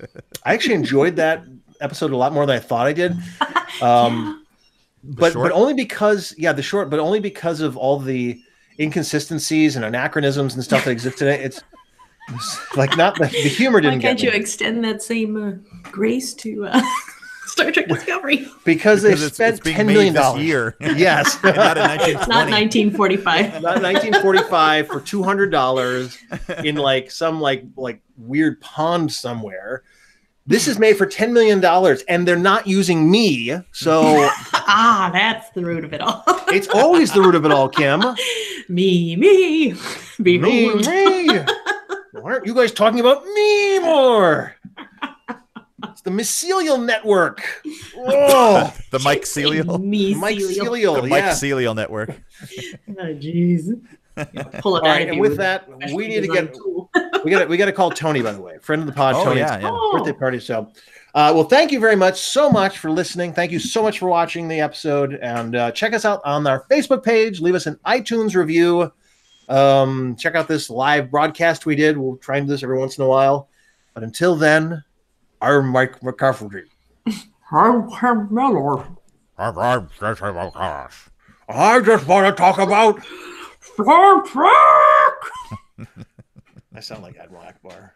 I actually enjoyed that episode a lot more than I thought I did. But only because the short, but only because of all the inconsistencies and anachronisms and stuff that existed in it. It's not the humor didn't get me. Why can't you extend that same grace to Star Trek Discovery? Because they spent $10 million this year. Yes. Not in 1920. Not 1945. Not 1945 for $200 in some weird pond somewhere. This is made for $10 million, and they're not using me. So that's the root of it all. It's always the root of it all, Kim. Me. Behold. Me. Why aren't you guys talking about me more? It's the mycelial network. Oh, the Mike Celial. The Mike Celial network. Oh, jeez. Pull it all right, and with that, we need to get. we got to call Tony, by the way, friend of the pod. Tony, birthday party. So, well, thank you very much, so much for listening. Thank you so much for watching the episode, and check us out on our Facebook page. Leave us an iTunes review. Check out this live broadcast we did. We'll try and do this every once in a while, but until then. Our Mike McCaffrey. I just want to talk about Star Trek. I sound like Admiral Akbar.